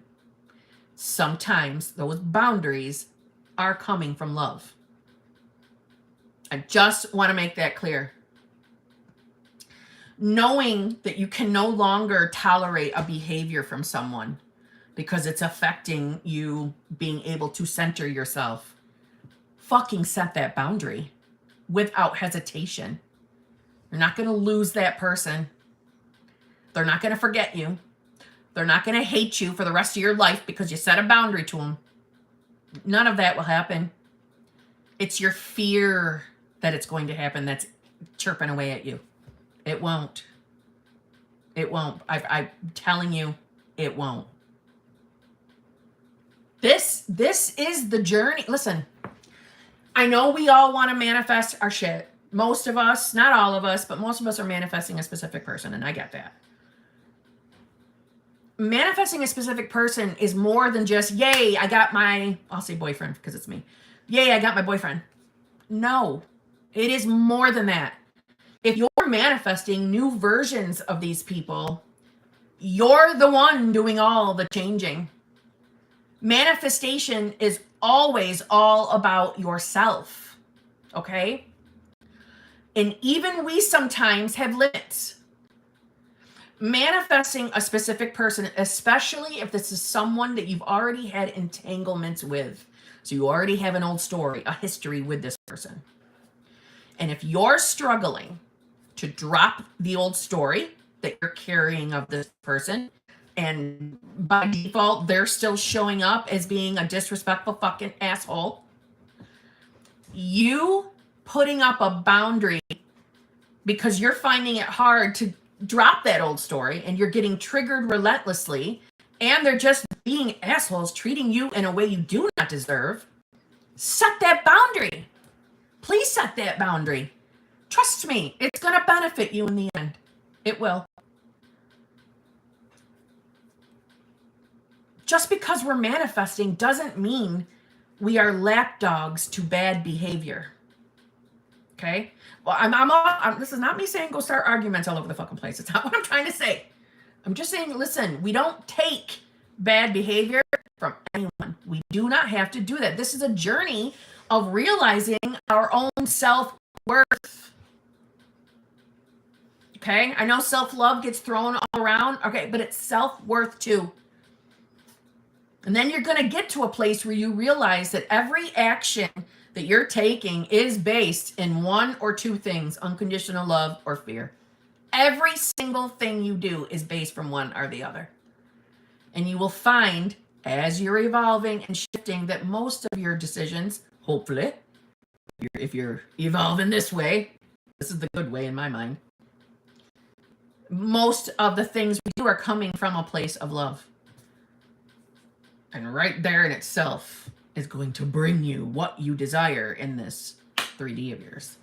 Sometimes those boundaries are coming from love. I just want to make that clear. Knowing that you can no longer tolerate a behavior from someone because it's affecting you being able to center yourself, fucking set that boundary without hesitation. You're not going to lose that person. They're not going to forget you. They're not going to hate you for the rest of your life because you set a boundary to them. None of that will happen. It's your fear that it's going to happen that's chirping away at you. It won't. It won't. I'm telling you, it won't. This is the journey. Listen, I know we all want to manifest our shit. Most of us, not all of us, but most of us are manifesting a specific person, and I get that. Manifesting a specific person is more than just, yay, I got my, I'll say boyfriend because it's me. Yay, I got my boyfriend. No, it is more than that. If you're manifesting new versions of these people, you're the one doing all the changing. Manifestation is always all about yourself, okay? And even we sometimes have limits. Manifesting a specific person, especially if this is someone that you've already had entanglements with. So you already have an old story, a history with this person. And if you're struggling to drop the old story that you're carrying of this person, and by default, they're still showing up as being a disrespectful fucking asshole, you putting up a boundary because you're finding it hard to drop that old story and you're getting triggered relentlessly and they're just being assholes, treating you in a way you do not deserve, set that boundary. Please set that boundary. Trust me, it's going to benefit you in the end. It will. Just because we're manifesting doesn't mean we are lapdogs to bad behavior. Okay? Well, this is not me saying go start arguments all over the fucking place. It's not what I'm trying to say. I'm just saying, listen, we don't take bad behavior from anyone. We do not have to do that. This is a journey of realizing our own self-worth. Okay? I know self-love gets thrown all around. Okay, but it's self-worth too. And then you're going to get to a place where you realize that every action that you're taking is based in one or two things, unconditional love or fear. Every single thing you do is based from one or the other. And you will find, as you're evolving and shifting, that most of your decisions, hopefully, if you're evolving this way, this is the good way in my mind, most of the things we do are coming from a place of love. And right there in itself is going to bring you what you desire in this 3D of yours.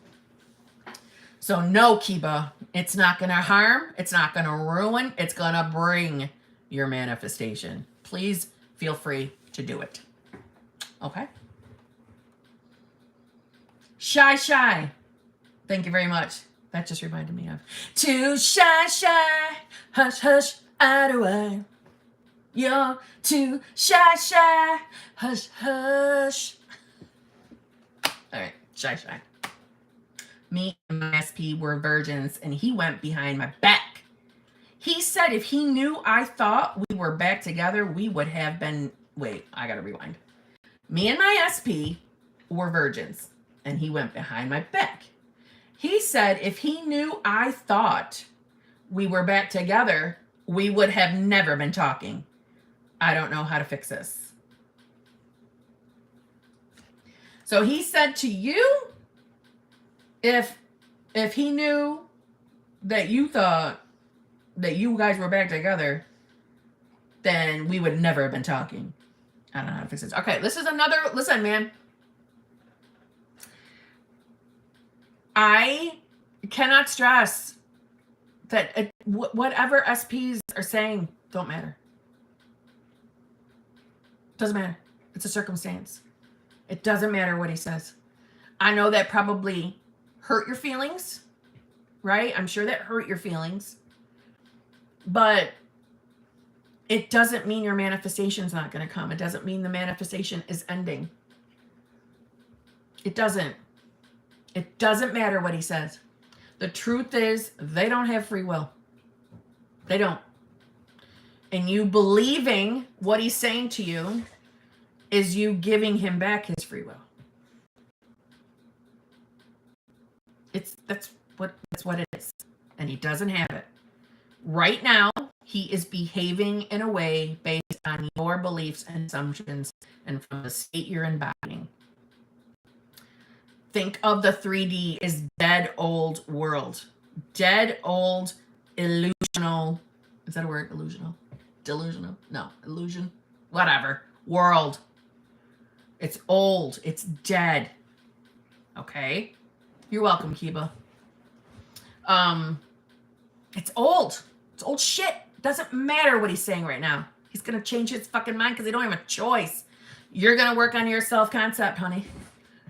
So no, Kiba, it's not going to harm. It's not going to ruin. It's going to bring your manifestation. Please feel free to do it. Okay? Shy. Thank you very much. That just reminded me of. Too shy. Hush, I do I. You're too shy. Hush. All right, shy. Me and my SP were virgins, and he went behind my back. He said if he knew I thought we were back together, we would have been... Wait, I gotta rewind. Me and my SP were virgins, and he went behind my back. He said if he knew I thought we were back together, we would have never been talking. I don't know how to fix this. So he said to you, if he knew that you thought that you guys were back together, then we would never have been talking. I don't know how to fix this. Okay, this is another... Listen, man. I cannot stress that whatever SPs are saying don't matter. Doesn't matter. It's a circumstance. It doesn't matter what he says. I know that probably hurt your feelings, right? I'm sure that hurt your feelings. But it doesn't mean your manifestation's not going to come. It doesn't mean the manifestation is ending. It doesn't. It doesn't matter what he says. The truth is, they don't have free will. They don't. And you believing what he's saying to you is you giving him back his free will. That's what it is. And he doesn't have it. Right now, he is behaving in a way based on your beliefs and assumptions and from the state you're embodying. Think of the 3D as dead old world. Dead old illusional. Is that a word? Illusional? Delusional? No. Illusion? Whatever. World. It's old. It's dead. Okay? You're welcome, Kiba. It's old. It's old shit. Doesn't matter what he's saying right now. He's going to change his fucking mind because they don't have a choice. You're going to work on your self-concept, honey.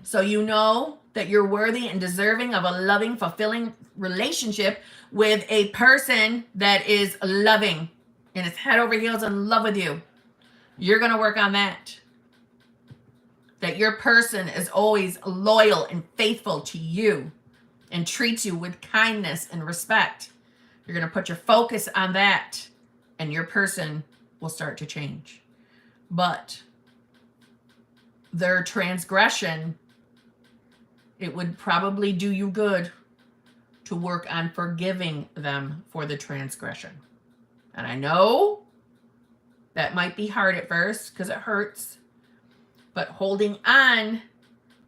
So you know that you're worthy and deserving of a loving, fulfilling relationship with a person that is loving and is head over heels in love with you. You're going to work on that. That your person is always loyal and faithful to you and treats you with kindness and respect. You're going to put your focus on that and your person will start to change. But their transgression, it would probably do you good to work on forgiving them for the transgression. And I know that might be hard at first because it hurts, but holding on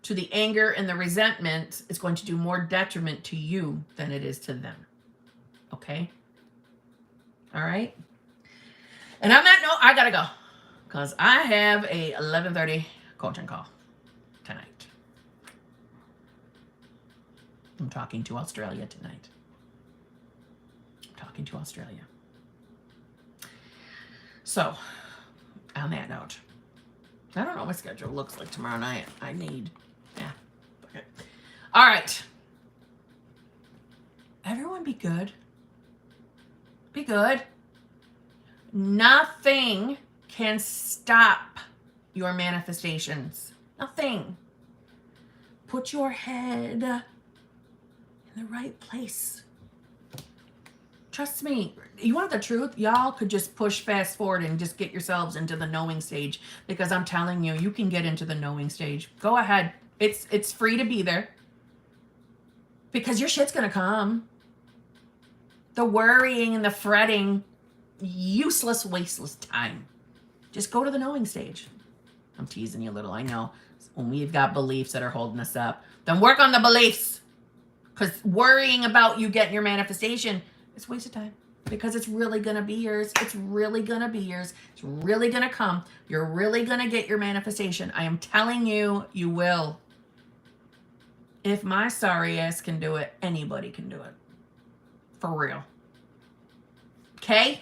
to the anger and the resentment is going to do more detriment to you than it is to them. Okay? All right? And on that note, I gotta go because I have a 11:30 coaching call tonight. I'm talking to Australia tonight. So, on that note, I don't know what my schedule looks like tomorrow night. Okay. All right. Everyone be good. Be good. Nothing can stop your manifestations. Nothing. Put your head in the right place. Trust me. You want the truth? Y'all could just push fast forward and just get yourselves into the knowing stage because I'm telling you, you can get into the knowing stage. Go ahead. It's free to be there because your shit's going to come. The worrying and the fretting, useless, wasteless time. Just go to the knowing stage. I'm teasing you a little, I know. When we've got beliefs that are holding us up, then work on the beliefs. Because worrying about you getting your manifestation is a waste of time. Because it's really going to be yours. It's really going to be yours. It's really going to come. You're really going to get your manifestation. I am telling you, you will. If my sorry ass can do it, anybody can do it. For real. Okay?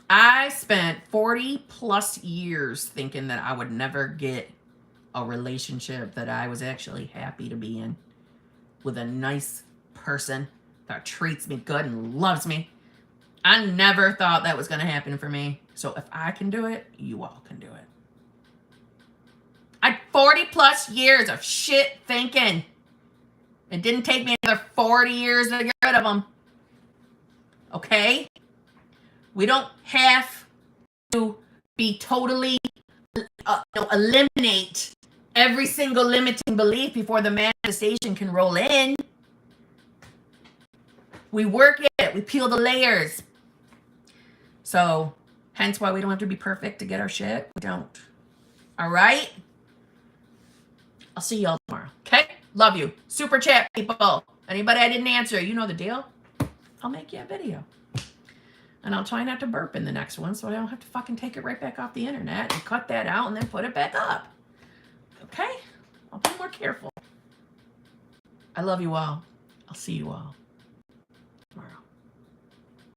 I spent 40 plus years thinking that I would never get a relationship that I was actually happy to be in with a nice person that treats me good and loves me. I never thought that was going to happen for me. So if I can do it, you all can do it. I had 40 plus years of shit thinking. It didn't take me another 40 years to get rid of them. Okay? We don't have to be totally eliminate every single limiting belief before the manifestation can roll in. We work it. We peel the layers. So, hence why we don't have to be perfect to get our shit. We don't. All right? I'll see y'all tomorrow. Okay? Love you. Super chat, people. Anybody I didn't answer, you know the deal. I'll make you a video. And I'll try not to burp in the next one so I don't have to fucking take it right back off the internet and cut that out and then put it back up. Okay? I'll be more careful. I love you all. I'll see you all.